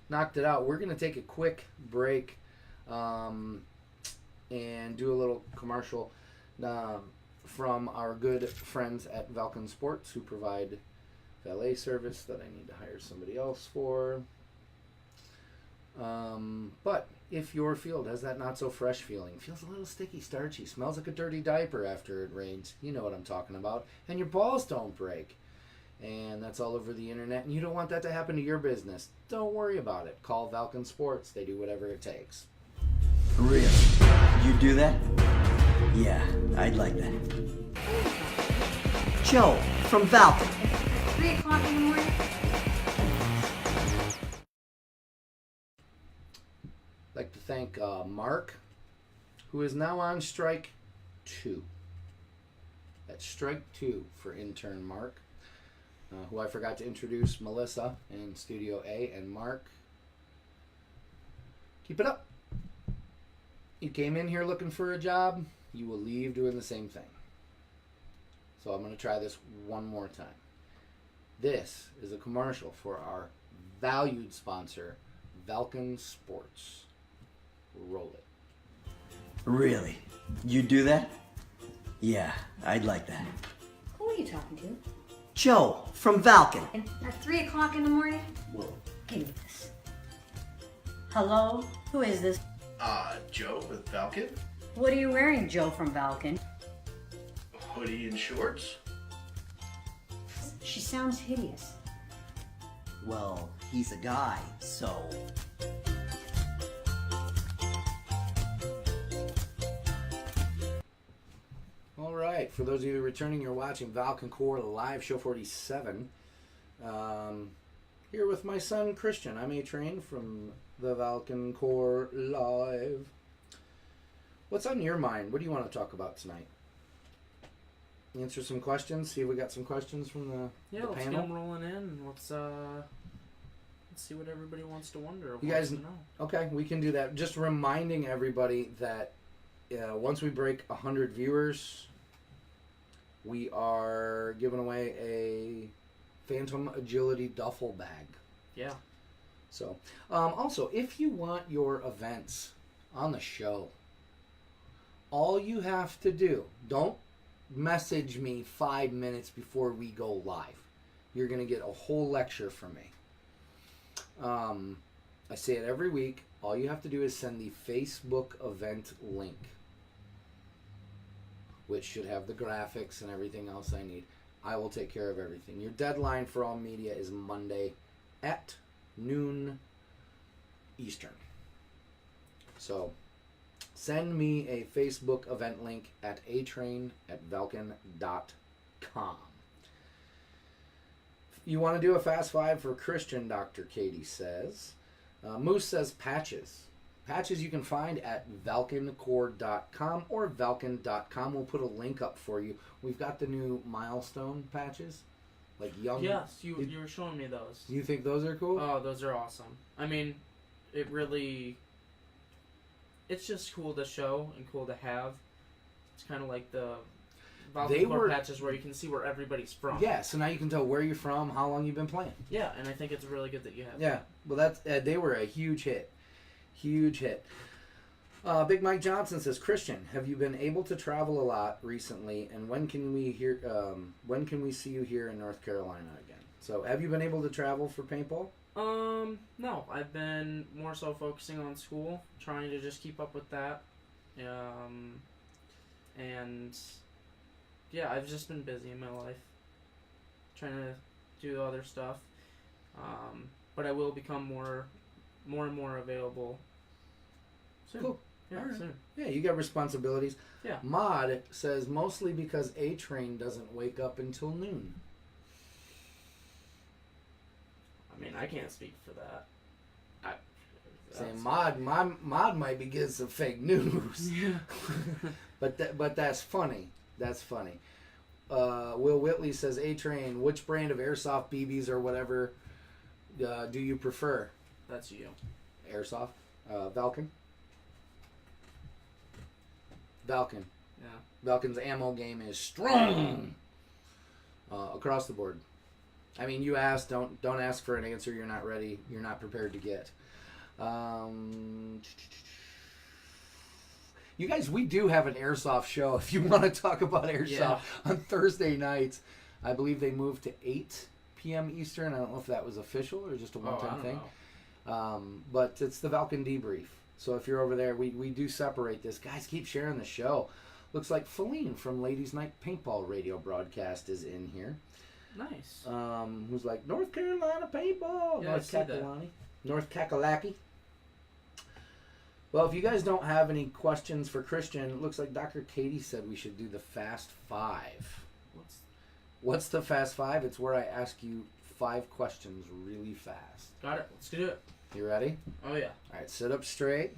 Knocked it out. We're going to take a quick break and do a little commercial from our good friends at Valken Sports, who provide valet service that I need to hire somebody else for. But if your field has that not so fresh feeling, feels a little sticky, starchy, smells like a dirty diaper after it rains, you know what I'm talking about, and your balls don't break, and that's all over the internet, and you don't want that to happen to your business, don't worry about it. Call Valken Sports. They do whatever it takes. For real. You do that? Yeah, I'd like that. Joe, from Valken. 3 o'clock in the morning. I'd like to thank Mark, who is now on strike 2. That's strike 2 for intern Mark, who I forgot to introduce, Melissa in Studio A, and Mark. Keep it up. You came in here looking for a job, you will leave doing the same thing. So I'm going to try this one more time. This is a commercial for our valued sponsor, Valken Sports. Roll it. Really? You do that? Yeah, I'd like that. Who are you talking to? Joe, from Valken. And at 3 o'clock in the morning? Whoa. Give me this. Hello? Who is this? Joe with Valken. What are you wearing, Joe from Valken? Hoodie and shorts. She sounds hideous. Well, he's a guy, so... All right, for those of you returning, you're watching Valken Core Live Show 47. Here with my son Christian. I'm A-Train from the Valken Core Live. What's on your mind? What do you want to talk about tonight? Answer some questions. See if we got some questions from the let's panel. get them rolling in. Let's see what everybody wants to wonder. You guys to know. Okay, we can do that. Just reminding everybody that once we break 100 viewers, we are giving away a Phantom Agility duffel bag. Yeah. So, also, if you want your events on the show, all you have to do, don't message me 5 minutes before we go live. You're going to get a whole lecture from me. I say it every week. All you have to do is send the Facebook event link, which should have the graphics and everything else I need. I will take care of everything. Your deadline for all media is Monday at noon Eastern. So send me a Facebook event link at atrain@valken.com. You want to do a Fast Five for Christian, Dr. Katie says. Moose says patches. Patches you can find at valkencore.com or valken.com. We'll put a link up for you. We've got the new milestone patches. Like young. Yes, you were showing me those. You think those are cool? Oh, those are awesome. I mean, it really... It's just cool to show and cool to have. It's kind of like the Valken patches where you can see where everybody's from. Yeah, so now you can tell where you're from, how long you've been playing. Yeah, and I think it's really good that you have Yeah, well, that's they were a huge hit. Huge hit. Big Mike Johnson says, Christian, have you been able to travel a lot recently, and when can we see you here in North Carolina again? So, have you been able to travel for paintball? No. I've been more so focusing on school, trying to just keep up with that. And yeah, I've just been busy in my life, trying to do other stuff. But I will become more and more available soon. Cool. Yeah, right. soon. Yeah, you got responsibilities. Yeah. Mod says mostly because A-Train doesn't wake up until noon. I mean, I can't speak for that. Saying Mod might be getting some fake news. Yeah. but that's funny. That's funny. Will Whitley says, A-Train, which brand of airsoft BBs or whatever do you prefer? That's you. Airsoft? Valken? Valken. Yeah. Valken's ammo game is strong across the board. I mean, you asked, don't ask for an answer you're not ready, you're not prepared to get. You guys, we do have an airsoft show if you want to talk about airsoft on Thursday nights. I believe they moved to 8 p.m. Eastern. I don't know if that was official or just a one-time thing. But it's the Valken debrief. So if you're over there, we do separate this. Guys, keep sharing the show. Looks like Feline from Ladies Night Paintball Radio Broadcast is in here. Nice. Who's like, North Carolina Paintball. Yeah, North Kakalaki. North Kakalaki. Well, if you guys don't have any questions for Christian, it looks like Dr. Katie said we should do the Fast Five. What's the Fast Five? It's where I ask you 5 questions really fast. Got it. Let's do it. You ready? Oh, yeah. All right, sit up straight.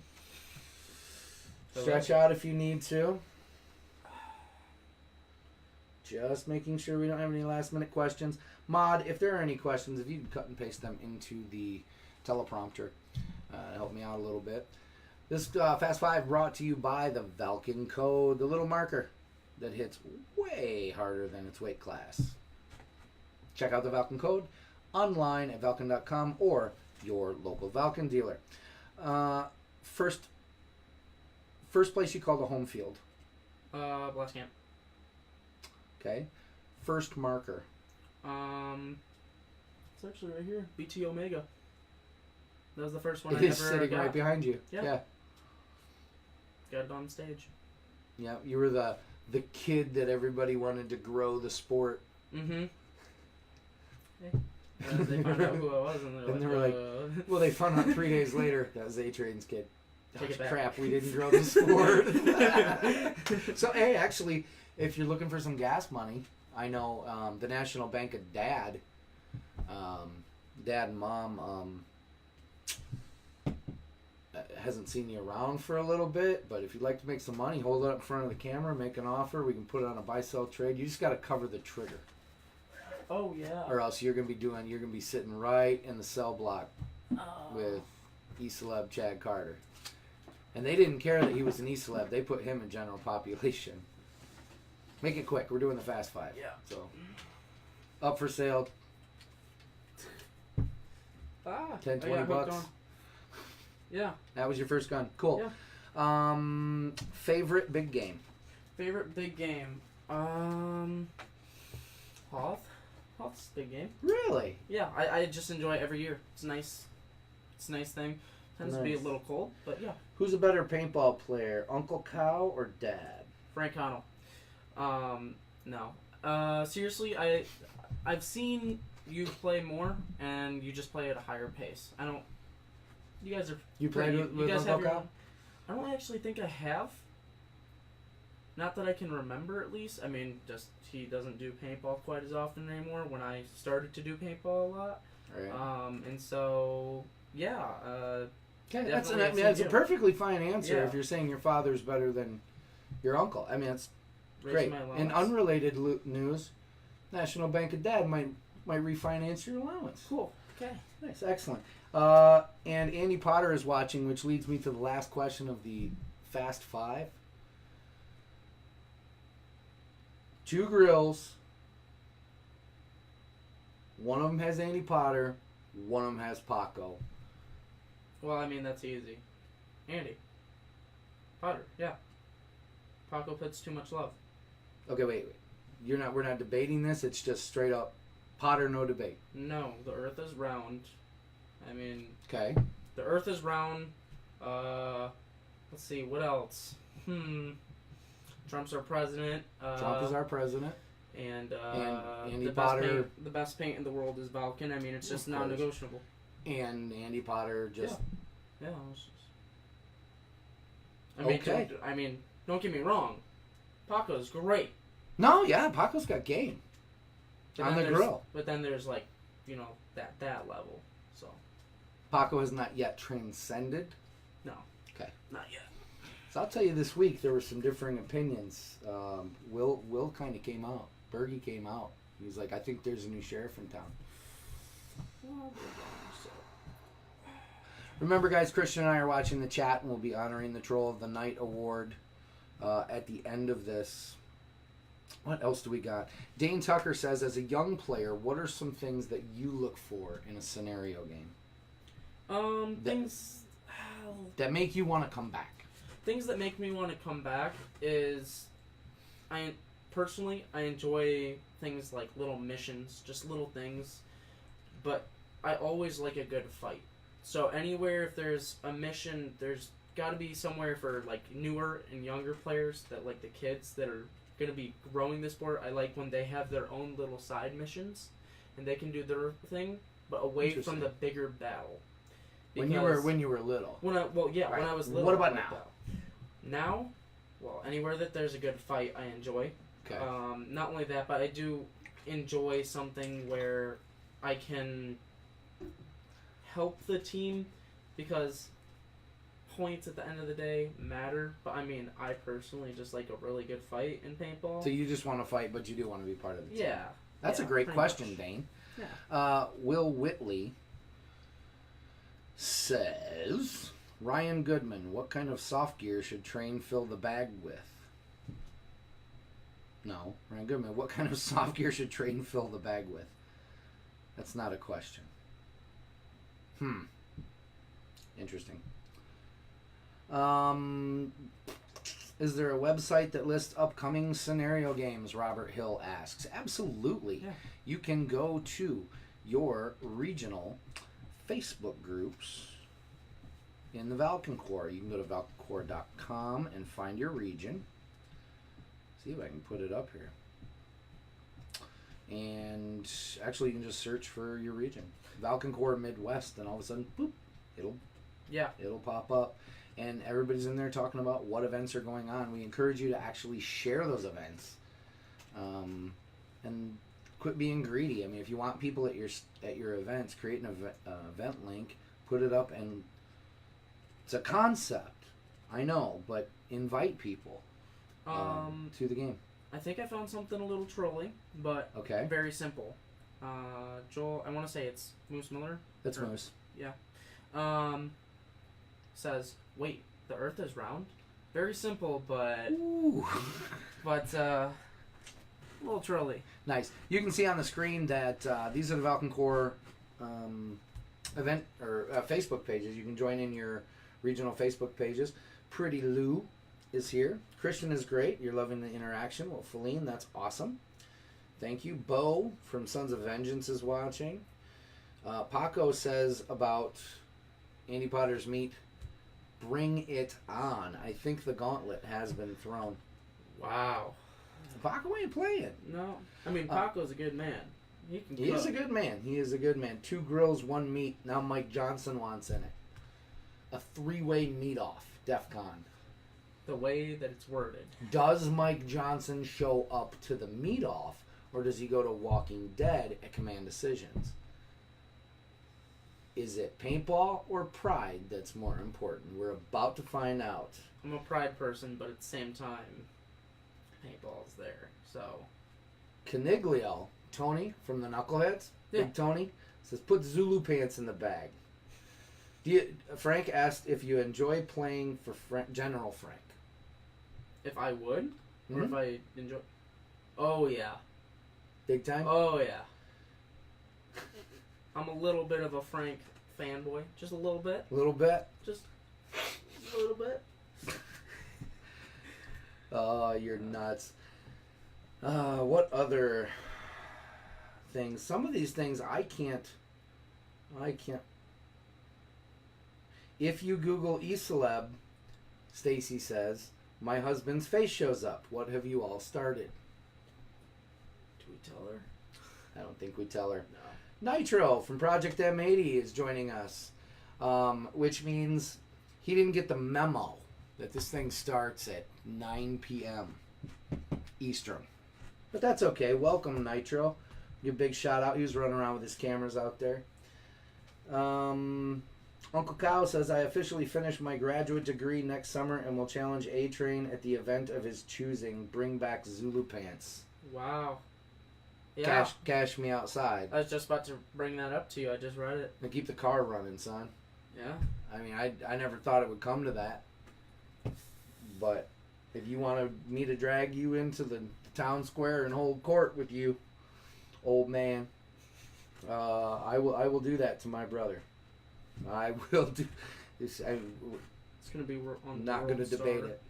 Stretch out if you need to. Just making sure we don't have any last-minute questions. Mod, if there are any questions, if you can cut and paste them into the teleprompter, help me out a little bit. This Fast Five brought to you by the Valken code, the little marker that hits way harder than its weight class. Check out the Valken code online at Valken.com or your local Valken dealer. First place you call the home field. Blast Camp. Okay. First marker. It's actually right here. BT Omega. That was the first one It I is ever sitting got. right behind you. Yeah. Got it on stage. Yeah, you were the kid that everybody wanted to grow the sport. Mm-hmm. They found out who I was, and they were like, well, they found out 3 days later that was A-Train's kid. Take it back. Crap, we didn't grow the sport. So, hey, actually, if you're looking for some gas money, I know the National Bank of Dad and Mom hasn't seen you around for a little bit, but if you'd like to make some money, hold it up in front of the camera, make an offer. We can put it on a buy-sell trade. You just got to cover the trigger. Oh, yeah. Or else you're gonna be sitting right in the cell block with E-Celeb Chad Carter. And they didn't care that he was an E-Celeb. They put him in general population. Make it quick. We're doing the Fast Five. Yeah. So, up for sale. 10, 20 bucks. Yeah. That was your first gun. Cool. Yeah. Favorite big game? Favorite big game? Hoth. Hoth's a big game. Really? Yeah, I just enjoy it every year. It's nice. It's a nice thing. Tends to be a little cold, but yeah. Who's a better paintball player, Uncle Cow or Dad? Frank Connell. No. Seriously, I've seen you play more, and you just play at a higher pace. I don't. You guys are. You played with you guys Uncle have your Cow? own. I don't actually think I have. Not that I can remember, at least. I mean, just he doesn't do paintball quite as often anymore. When I started to do paintball a lot, Right. And so yeah. Okay, that's definitely a I've seen you. perfectly fine answer Yeah. if you're saying your father's better than your uncle. I mean, that's Raise great. my allowance. In unrelated news, National Bank of Dad might refinance your allowance. Cool. Okay. Nice, excellent. And Andy Potter is watching, which leads me to the last question of the Fast Five. 2 grills. One of them has Andy Potter. One of them has Paco. Well, I mean, that's easy. Andy. Potter, yeah. Paco puts too much love. Okay, wait. We're not debating this. It's just straight up Potter, no debate. No, the Earth is round. I mean, Okay. the Earth is round. Let's see, what else? Trump's our president. Trump is our president. And Andy the Potter. the best paint in the world is Valken. I mean, it's just Of course. non-negotiable. And Andy Potter just. Yeah. I mean, Okay. don't get me wrong. Paco's great. No, yeah, Paco's got game. But On then the there's- grill. But then there's like, that level. So Paco has not yet transcended. no. Okay. Not yet. So I'll tell you, this week there were some differing opinions. Will kind of came out. Bergie came out. He was like, I think there's a new sheriff in town. Remember, guys, Christian and I are watching the chat, and we'll be honoring the Troll of the Night award at the end of this. What else do we got? Dane Tucker says, as a young player, what are some things that you look for in a scenario game Things that make you want to come back? Things that make me want to come back is, I enjoy things like little missions, just little things, but I always like a good fight. So anywhere, if there's a mission, there's got to be somewhere for like newer and younger players, that like the kids that are going to be growing the sport. I like when they have their own little side missions and they can do their thing, but away from the bigger battle. When you were little. When I was little. What about like now? that. Now, well, anywhere that there's a good fight, I enjoy. Okay. Not only that, but I do enjoy something where I can help the team, because points at the end of the day matter. But I mean, I personally just like a really good fight in paintball. So you just want to fight, but you do want to be part of the team. Yeah. That's a great question, much. Dane. Yeah. Will Whitley says, Ryan Goodman, what kind of soft gear should Train fill the bag with? No, Ryan Goodman, what kind of soft gear should Train fill the bag with? That's not a question. Interesting. Is there a website that lists upcoming scenario games? Robert Hill asks. Absolutely. Yeah. You can go to your regional Facebook groups in the Valken Corps. You can go to valkencorps.com and find your region. See if I can put it up here. And actually, you can just search for your region, Valken Corps Midwest, and all of a sudden, boop, it'll pop up, and everybody's in there talking about what events are going on. We encourage you to actually share those events, and quit being greedy. I mean, if you want people at your events, create an event link, put it up, and it's a concept, I know, but invite people to the game. I think I found something a little trolling, but okay, very simple. Joel, I want to say it's Moose Miller. That's Moose. Yeah. Says, wait, the Earth is round? Very simple, but a little trolly. Nice. You can see on the screen that these are the Valken Corps event or Facebook pages. You can join in your regional Facebook pages. Pretty Lou is here. Christian is great. You're loving the interaction. Well, Feline, that's awesome. Thank you. Bo from Sons of Vengeance is watching. Paco says about Andy Potter's meet, bring it on. I think the gauntlet has been thrown. Wow. Paco ain't playing. No. I mean, Paco's a good man. He is a good man. He is a good man. 2 grills, 1 meat. Now Mike Johnson wants in it. A 3-way meet-off. DEF CON. The way that it's worded. Does Mike Johnson show up to the meet-off, or does he go to Walking Dead at Command Decisions? Is it paintball or pride that's more important? We're about to find out. I'm a pride person, but at the same time, paintball's there, so... Caniglio, Tony from the Knuckleheads, Big Tony, says, put Zulu pants in the bag. Frank asked if you enjoy playing for General Frank. If I would? Or if I enjoy... Oh, yeah. Big time? Oh, yeah. I'm a little bit of a Frank fanboy. Just a little bit. A little bit? Just a little bit. Oh, you're nuts. What other things? Some of these things I can't. If you Google eCeleb, Stacy says, my husband's face shows up. What have you all started? Do we tell her? I don't think we tell her. No. Nitro from Project M80 is joining us, which means he didn't get the memo that this thing starts at 9 p.m. Eastern. But that's okay. Welcome, Nitro. Give a big shout out. He was running around with his cameras out there. Uncle Kyle says, I officially finished my graduate degree next summer and will challenge A-Train at the event of his choosing. Bring back Zulu pants. Wow. Yeah. Cash me outside. I was just about to bring that up to you. I just read it. And keep the car running, son. Yeah. I mean, I never thought it would come to that. But if you want me to drag you into the town square and hold court with you, old man, I will do that to my brother. I will do this. It's going to be on. Not going to debate it.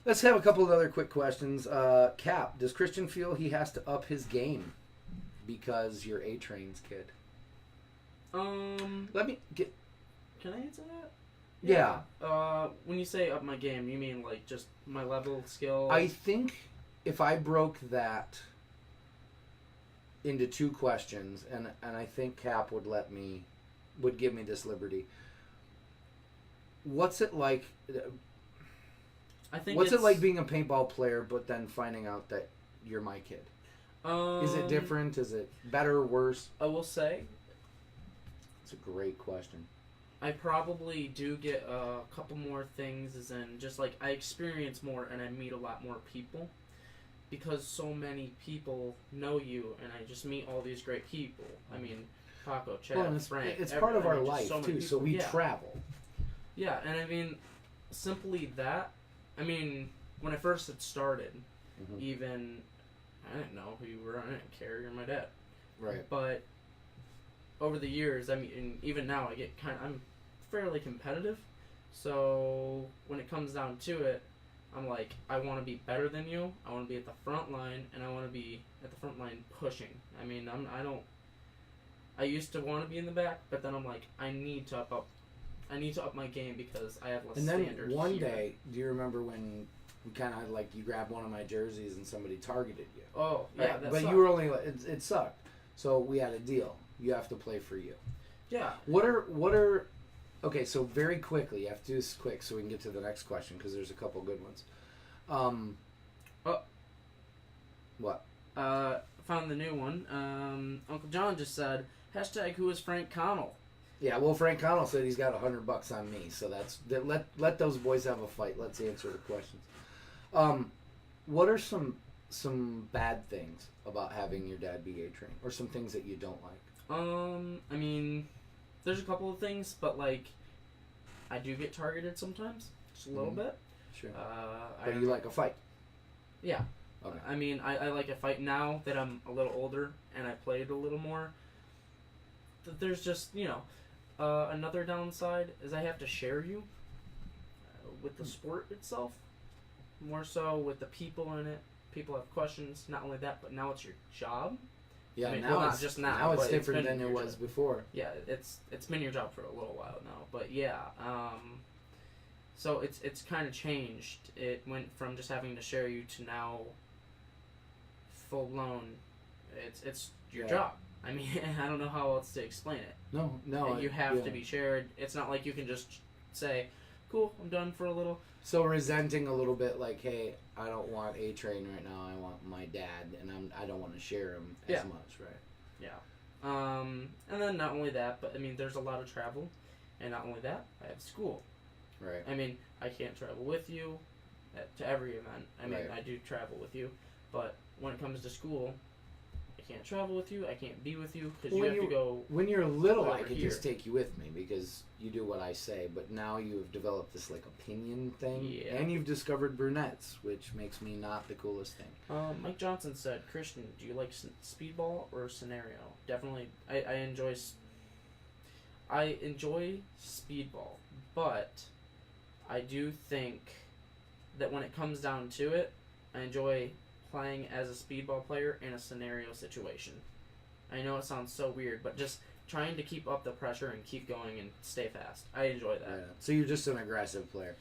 Let's have a couple of other quick questions. Cap, does Christian feel he has to up his game because you're A-Train's kid? Let me get. Can I answer that? Yeah. When you say up my game, you mean like just my level skill? I think if I broke that into 2 questions, and I think Cap would give me this liberty. what's it like? I think What's it like being a paintball player, but then finding out that you're my kid? Is it different? Is it better or worse? I will say, it's a great question. I probably do get a couple more things, as in just like I experience more and I meet a lot more people because so many people know you, and I just meet all these great people. I mean, Paco, Chad, Frank. It's part of our life so too. So we travel. Yeah, and I mean, simply that. I mean, when I first had started, even I didn't know who you were. I didn't care. You're my dad. Right. But over the years, I mean, and even now, I'm fairly competitive. So when it comes down to it, I'm like, I want to be better than you. I want to be at the front line, and I want to be at the front line pushing. I mean, I used to want to be in the back, but then I'm like, I need to up my game because I have less standards. And then one day, do you remember when we kind of like you grabbed one of my jerseys and somebody targeted you? Oh, yeah, right? that But sucked. you were only it sucked. So we had a deal. You have to play for you. Yeah. What are okay? So very quickly, you have to do this quick so we can get to the next question because there's a couple good ones. What? Found the new one. Uncle John just said hashtag Who is Frank Connell. Yeah, well, Frank Connell said he's got $100 on me, so let those boys have a fight. Let's answer the questions. What are some bad things about having your dad be A-trained, or some things that you don't like? I mean, there's a couple of things, but like, I do get targeted sometimes, just a little bit. Sure. But you like a fight? Yeah. Okay. I mean, I like a fight now that I'm a little older and I played a little more. There's just, another downside is I have to share you with the sport itself, more so with the people in it. People have questions. Not only that, but now it's your job. Yeah, I mean, now well, it's not just now. Now it's but different been than it your was job. before. Yeah, it's been your job for a little while now, but yeah. So it's kind of changed. It went from just having to share you to now full blown. It's your job. I mean, I don't know how else to explain it. No. You have to be shared. It's not like you can just say, "Cool, I'm done for a little." So resenting a little bit, like, hey, I don't want A-Train right now. I want my dad, and I don't want to share him as much, right? Yeah. And then not only that, but I mean, there's a lot of travel, and not only that, I have school. Right. I mean, I can't travel with you to every event. I mean, I do travel with you, but when it comes to school, I can't travel with you. I can't be with you because you have to go. When you're little, I over could here. just take you with me because you do what I say. But now you've developed this like opinion thing, and you've discovered brunettes, which makes me not the coolest thing. Mike Johnson said, "Christian, do you like speedball or scenario?" Definitely, I enjoy speedball, but I do think that when it comes down to it, I enjoy playing as a speedball player in a scenario situation. I know it sounds so weird, but just trying to keep up the pressure and keep going and stay fast. I enjoy that. Yeah. So you're just an aggressive player.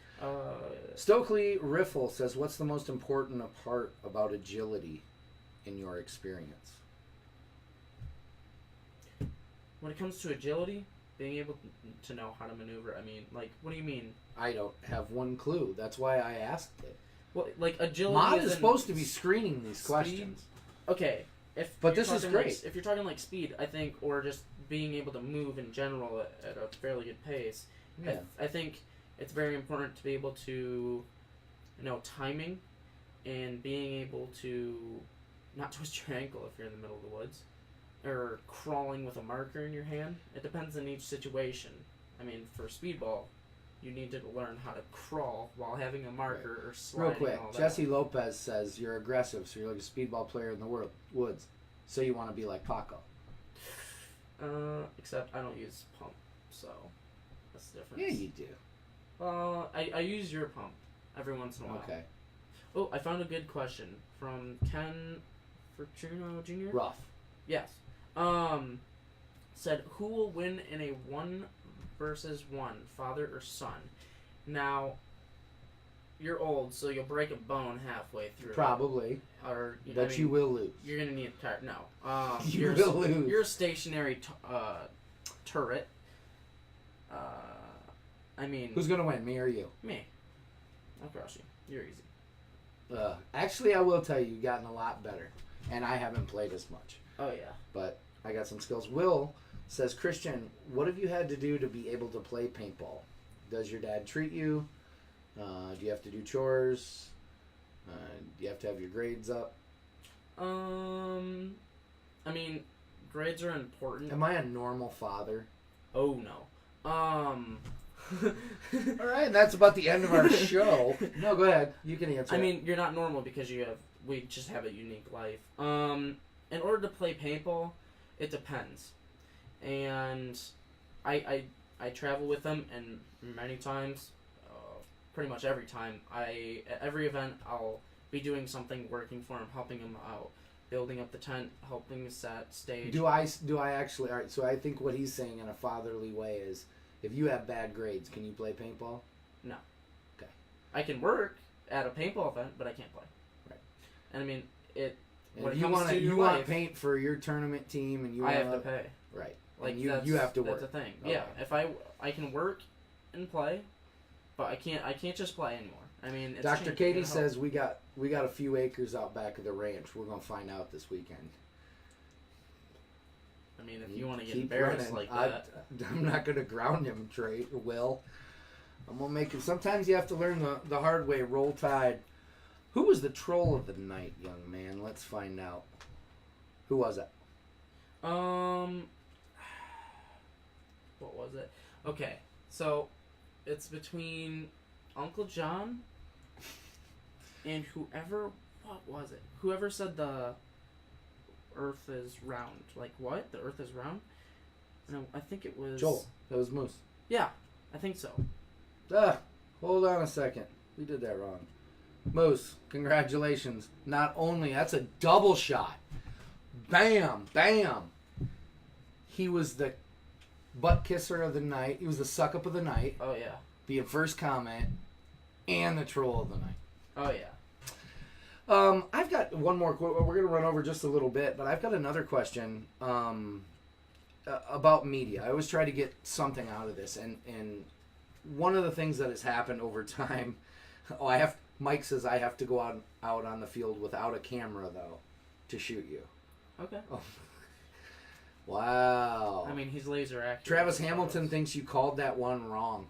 Stokely Riffle says, what's the most important part about agility in your experience? When it comes to agility, being able to know how to maneuver. I mean, like, what do you mean? I don't have one clue. That's why I asked it. Well, like agility. Mod is supposed to be screening these questions. Okay, but this is great. Like, if you're talking like speed, I think, or just being able to move in general at a fairly good pace, Yeah. I think it's very important to be able to know timing and being able to not twist your ankle if you're in the middle of the woods or crawling with a marker in your hand. It depends on each situation. I mean, for speedball, you need to learn how to crawl while having a marker or sliding. Real quick, and all that. Jesse Lopez says you're aggressive, so you're like a speedball player in the woods. So you want to be like Paco. Except I don't use pump, so that's the difference. Yeah, you do. I use your pump every once in a while. Okay. Oh, I found a good question from Ken Fortuno Jr. Rough. Yes. Said, who will win in a 1 versus 1, father or son? Now, you're old, so you'll break a bone halfway through. Probably. Or, But you will lose. You're going to need a tire. No. You will lose. You're a stationary turret. I mean... Who's going to win, me or you? Me. I'll crush you. You're easy. Actually, I will tell you, you've gotten a lot better. And I haven't played as much. Oh, yeah. But I got some skills. Will says, Christian, what have you had to do to be able to play paintball? Does your dad treat you? Do you have to do chores? Do you have to have your grades up? I mean, grades are important. Am I a normal father? Oh, no. All right, that's about the end of our show. No, go ahead. You can answer. I mean, you're not normal because we just have a unique life. In order to play paintball, it depends. And I travel with them, and many times, pretty much every time, at every event, I'll be doing something, working for them, helping them out, building up the tent, helping set stage. Do I actually? All right. So I think what he's saying in a fatherly way is, if you have bad grades, can you play paintball? No. Okay. I can work at a paintball event, but I can't play. Right. And I mean, And you want paint for your tournament team, and I have to pay. Right. Like and you have to work. That's the thing. Okay. Yeah. If I can work and play, but I can't just play anymore. I mean, it's Dr. changing, Katie says we got a few acres out back of the ranch. We're gonna find out this weekend. I mean, if you want to get embarrassed like that, I'm not gonna ground him, Trey. Will. I'm gonna make it. Sometimes you have to learn the hard way. Roll Tide. Who was the troll of the night, young man? Let's find out. Who was it? What was it? Okay, so it's between Uncle John and whoever. What was it? Whoever said the Earth is round. Like what? The Earth is round? No, I think it was Joel. That was Moose. Yeah, I think so. Hold on a second. We did that wrong. Moose, congratulations. Not only, that's a double shot. Bam, bam. He was the butt kisser of the night. He was the suck up of the night. Oh, yeah. Be a first comment. And the troll of the night. Oh, yeah. I've got one more. We're going to run over just a little bit, but I've got another question about media. I always try to get something out of this, and one of the things that has happened over time. Mike says I have to go out on the field without a camera though, to shoot you. Okay. Oh. Wow. I mean, he's laser accurate. Travis Hamilton thinks you called that one wrong.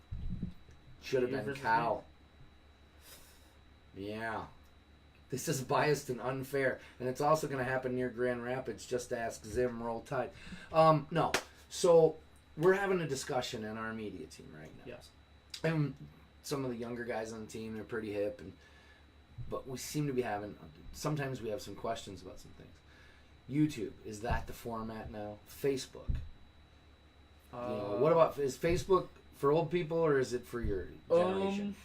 Should have been cow. Yeah. This is biased and unfair. And it's also going to happen near Grand Rapids. Just ask Zim, Roll Tide. No. So, we're having a discussion in our media team right now. Yes. And some of the younger guys on the team, they're pretty hip. But we seem to be sometimes we have some questions about some things. YouTube, is that the format now? Facebook. What about, is Facebook for old people or is it for your generation?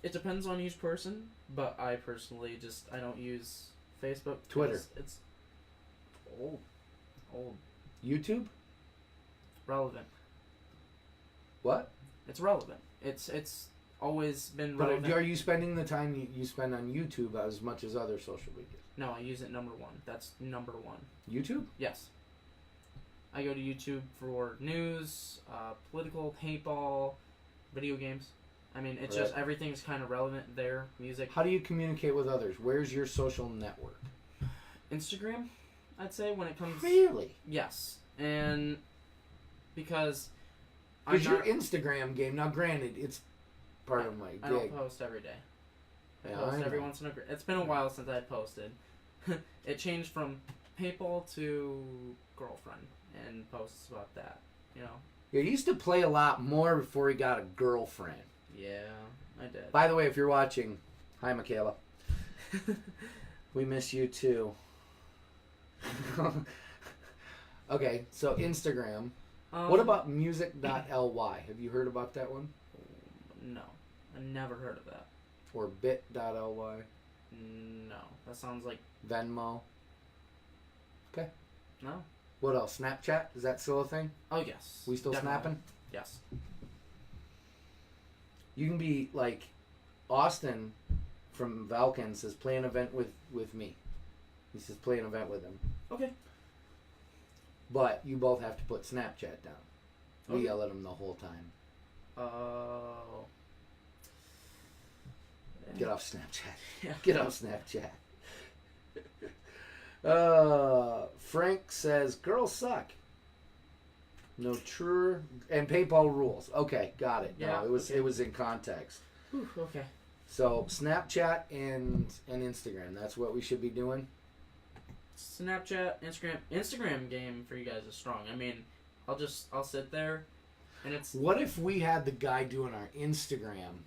It depends on each person, but I personally I don't use Facebook. Twitter. It's old. YouTube? Relevant. What? It's relevant. It's always been But relevant. are you spending the time you spend on YouTube as much as other social media? No, I use it number one. That's number one. YouTube? Yes. I go to YouTube for news, political, paintball, video games. I mean, it's just everything's kind of relevant there. Music. How do you communicate with others? Where's your social network? Instagram, I'd say, when it comes... Really? Yes. And because... Because your Instagram game, now granted, it's part of my gig. I don't post every day. I post every once in a... It's been a while since I posted. It changed from paintball to girlfriend and posts about that, you know? Yeah, he used to play a lot more before he got a girlfriend. Yeah, I did. By the way, if you're watching, hi, Michaela. We miss you, too. Okay, so Instagram. What about music.ly? Have you heard about that one? No, I never heard of that. Or bit.ly? No, that sounds like... Venmo? Okay. No. What else? Snapchat? Is that still a thing? Oh, yes. We still definitely. snapping? Yes. You can be like Austin from Valken says, play an event with me. He says, play an event with him. Okay. But you both have to put Snapchat down. We Okay. yell at him the whole time. Oh. Get off Snapchat. Yeah. Get off Snapchat. Frank says, girls suck. No truer and paintball rules. Okay, got it. Yeah, No, it okay. was in context. Whew, okay. So Snapchat and Instagram. That's what we should be doing. Snapchat, Instagram game for you guys is strong. I mean, I'll sit there, and it's. What if we had the guy doing our Instagram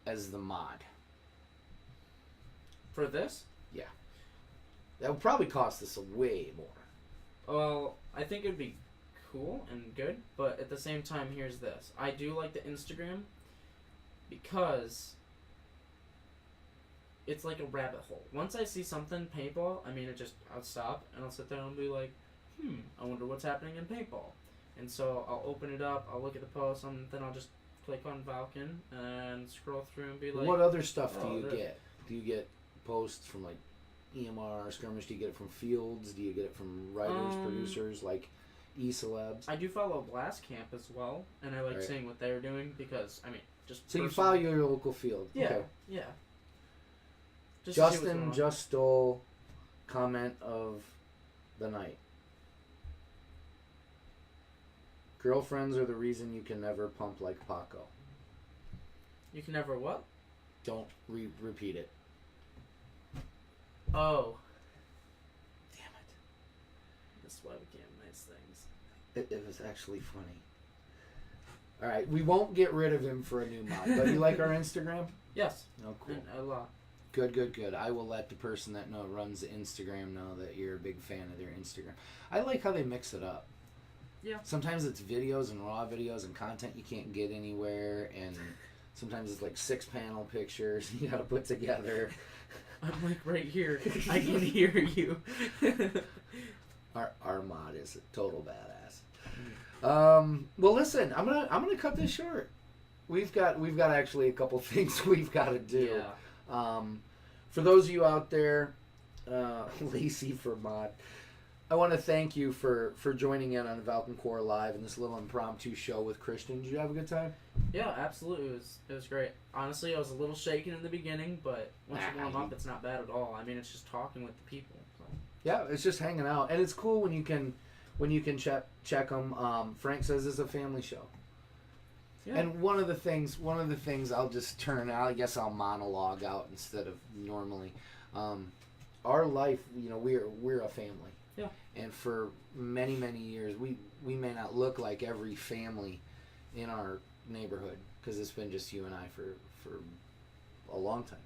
as the mod? For this? Yeah. That would probably cost us way more. Well, I think it'd be cool and good, but at the same time, here's this. I do like the Instagram because it's like a rabbit hole. Once I see something paintball, I mean, I'll stop and I'll sit there and be like, I wonder what's happening in paintball. And so I'll open it up, I'll look at the post, and then I'll just click on Valken and scroll through and be like, What other stuff do oh, you there- get? Do you get posts from like EMR, Skirmish? Do you get it from Fields? Do you get it from writers, producers like E-Celebs? I do follow Blast Camp as well, and I like Right. seeing what they're doing because, I mean, just So you personally- follow your local field. Yeah, Okay. yeah. Just to see what's going Justin on. just stole comment of the night. Girlfriends are the reason you can never pump like Paco. You can never what? Don't repeat it. Oh. Damn it. That's why we can't nice things. It was actually funny. All right, we won't get rid of him for a new mod. But you like our Instagram? Yes. Oh, cool. And a lot. Good. I will let the person that runs the Instagram know that you're a big fan of their Instagram. I like how they mix it up. Yeah. Sometimes it's videos and raw videos and content you can't get anywhere, and sometimes it's like 6-panel pictures you got to put together. I'm like right here. I can hear you. Our mod is a total badass. Well, listen, I'm gonna cut this short. We've got actually a couple things we've got to do. Yeah. For those of you out there, Lacey for mod, I want to thank you for joining in on Valken Core Live and this little impromptu show with Christian. Did you have a good time? Yeah, absolutely. It was great. Honestly, I was a little shaken in the beginning, but once you warm up, it's not bad at all. I mean, it's just talking with the people. So. Yeah, it's just hanging out, and it's cool when you can check them. Frank says it's a family show. Yeah. And one of the things I'll just turn out. I guess I'll monologue out instead of normally. Our life, we're a family. Yeah. And for many years, we may not look like every family in our neighborhood because it's been just you and I for a long time.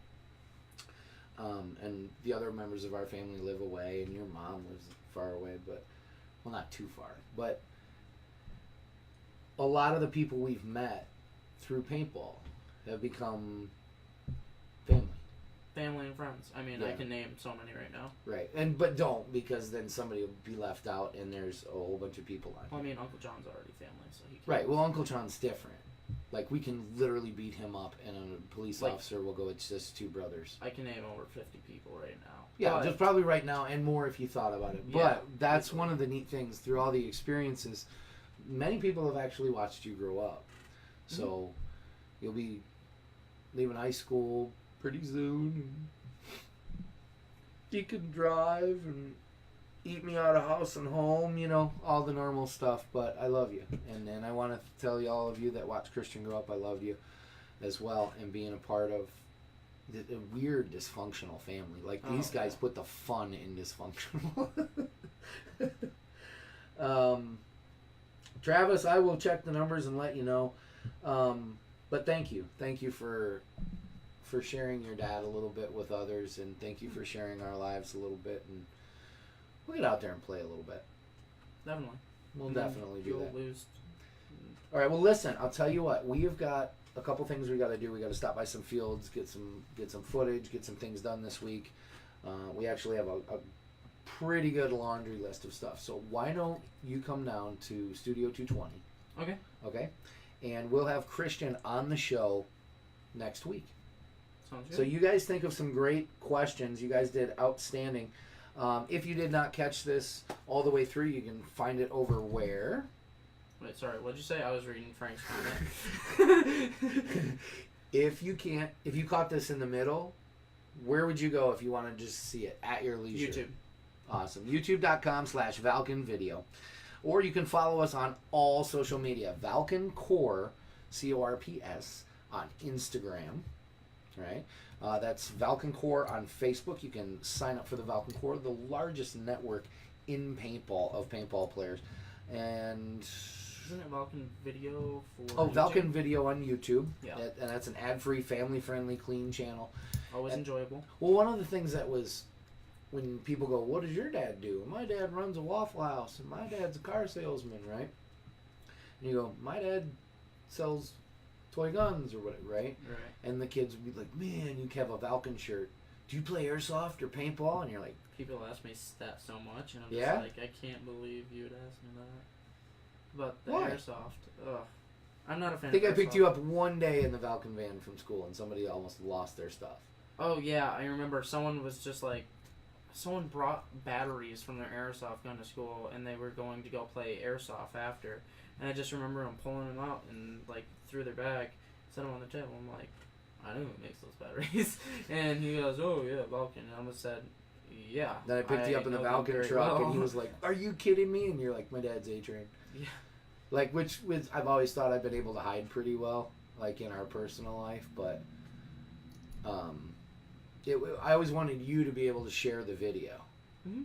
And the other members of our family live away, and your mom lives far away, but well, not too far. But a lot of the people we've met through paintball have become family. Family and friends. I mean, Yeah. I can name so many right now. Right, but don't, because then somebody will be left out, and there's a whole bunch of people on. Well, I mean, Uncle John's already family, so he can. Right. Well, Uncle John's different. Like, we can literally beat him up, and a police officer will go, it's just two brothers. I can name over 50 people right now. Yeah, But- just probably right now, and more if you thought about it. Yeah, But that's one of the neat things through all the experiences. Many people have actually watched you grow up. So you'll be leaving high school pretty soon. And you can drive and eat me out of house and home, all the normal stuff. But I love you. And then I want to tell you, all of you that watch Christian grow up, I love you as well. And being a part of a weird dysfunctional family. Like, these guys put the fun in dysfunctional. Travis, I will check the numbers and let you know. But thank you for sharing your dad a little bit with others, and thank you for sharing our lives a little bit, and we'll get out there and play a little bit. Definitely. We'll And definitely do you'll that. lose. All right, well, listen, I'll tell you what, we have got a couple things we got to do. We got to stop by some fields, get some footage, get some things done this week. We actually have a pretty good laundry list of stuff. So why don't you come down to Studio 220? Okay. Okay? And we'll have Christian on the show next week. Sounds good. So you guys think of some great questions. You guys did outstanding. If you did not catch this all the way through, you can find it over where? Wait, sorry, what'd you say? I was reading Frank's comment. If you caught this in the middle, where would you go if you wanted to just see it at your leisure? YouTube. Awesome. YouTube.com/Valken Video. Or you can follow us on all social media. Valken Core, CORPS, on Instagram. Right? That's Valken Core on Facebook. You can sign up for the Valken Core, the largest network in paintball of paintball players. And isn't it Valken Video for Valken YouTube? Video on YouTube. Yeah. And that's an ad-free, family-friendly, clean channel. Always enjoyable. Well, one of the things that was, when people go, what does your dad do? My dad runs a Waffle House, and my dad's a car salesman, right? And you go, my dad sells toy guns or whatever, right? Right. And the kids would be like, man, you have a Valken shirt. Do you play airsoft or paintball? And you're like... People ask me that so much, and I'm Yeah? just like, I can't believe you would ask me that. But the Why? airsoft, ugh. I'm not a fan I think of I picked airsoft. you up one day in the Valken van from school, and somebody almost lost their stuff. Oh, yeah, I remember someone was just like, someone brought batteries from their airsoft gun to school, and they were going to go play airsoft after. And I just remember them pulling them out and, like, through their bag, set them on the table. I'm like, I know who makes those batteries. And he goes, oh, yeah, Valken. And I almost said, yeah. Then I picked you up in the know them Valken very truck, well. and he was like, are you kidding me? And you're like, my dad's A-Train. Yeah. Like, which I've always thought I've been able to hide pretty well, like, in our personal life, but I always wanted you to be able to share the video,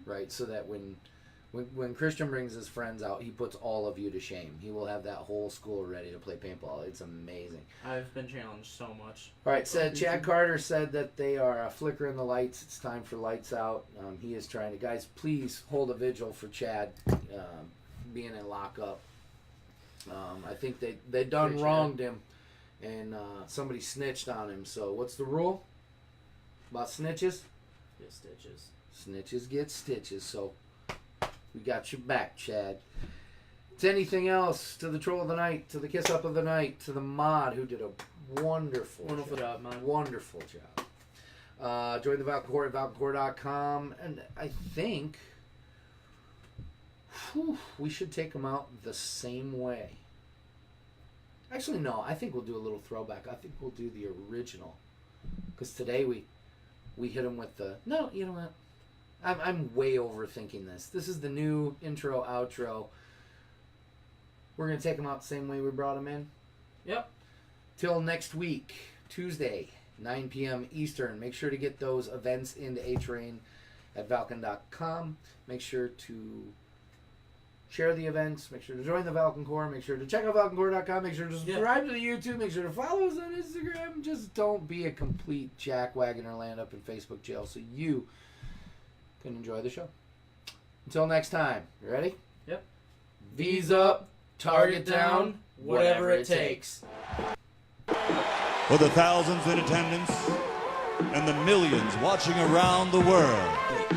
right? So that when Christian brings his friends out, he puts all of you to shame. He will have that whole school ready to play paintball. It's amazing. I've been challenged so much. All right, Chad Carter said that they are flickering the lights. It's time for lights out. He is trying to... Guys, please hold a vigil for Chad being in lockup. I think they done wronged him, and somebody snitched on him. So what's the rule about snitches? Get stitches. Snitches get stitches. So we got your back, Chad. To anything else, to the troll of the night, to the kiss up of the night, to the mod who did a wonderful job, man. Wonderful job. Join the Valken Core at valkencore.com, and I think we should take them out the same way. Actually, no. I think we'll do a little throwback. I think we'll do the original, because today we hit them with the... No, you know what? I'm way overthinking this. This is the new intro, outro. We're going to take them out the same way we brought them in. Yep. Till next week, Tuesday, 9 p.m. Eastern. Make sure to get those events into A-Train at Valken.com. Make sure to share the events. Make sure to join the Valken Core. Make sure to check out ValkenCore.com. Make sure to subscribe to the YouTube. Make sure to follow us on Instagram. Just don't be a complete jackwagon or land up in Facebook jail so you can enjoy the show. Until next time. You ready? Yep. V's up, target down, whatever it takes. For the thousands in attendance and the millions watching around the world.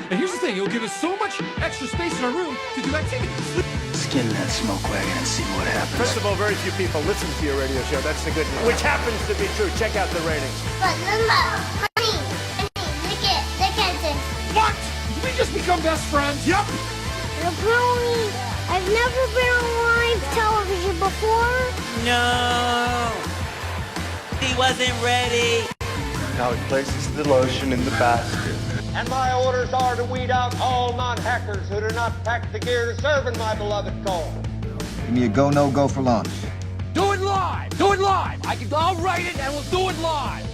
And here's the thing, it'll give us so much extra space in our room to do activities. Skin that smoke wagon and see what happens. First of all, very few people listen to your radio show. That's the good news. Which happens to be true. Check out the ratings. But Lumbo, honey, look at this. What? Did we just become best friends? Yep. Brony, I've never been on live television before. No. He wasn't ready. Now he places the lotion in the basket. And my orders are to weed out all non-hackers who do not pack the gear to serve in my beloved cause. Give me a go, no go for launch. Do it live. Do it live. I'll write it and we'll do it live.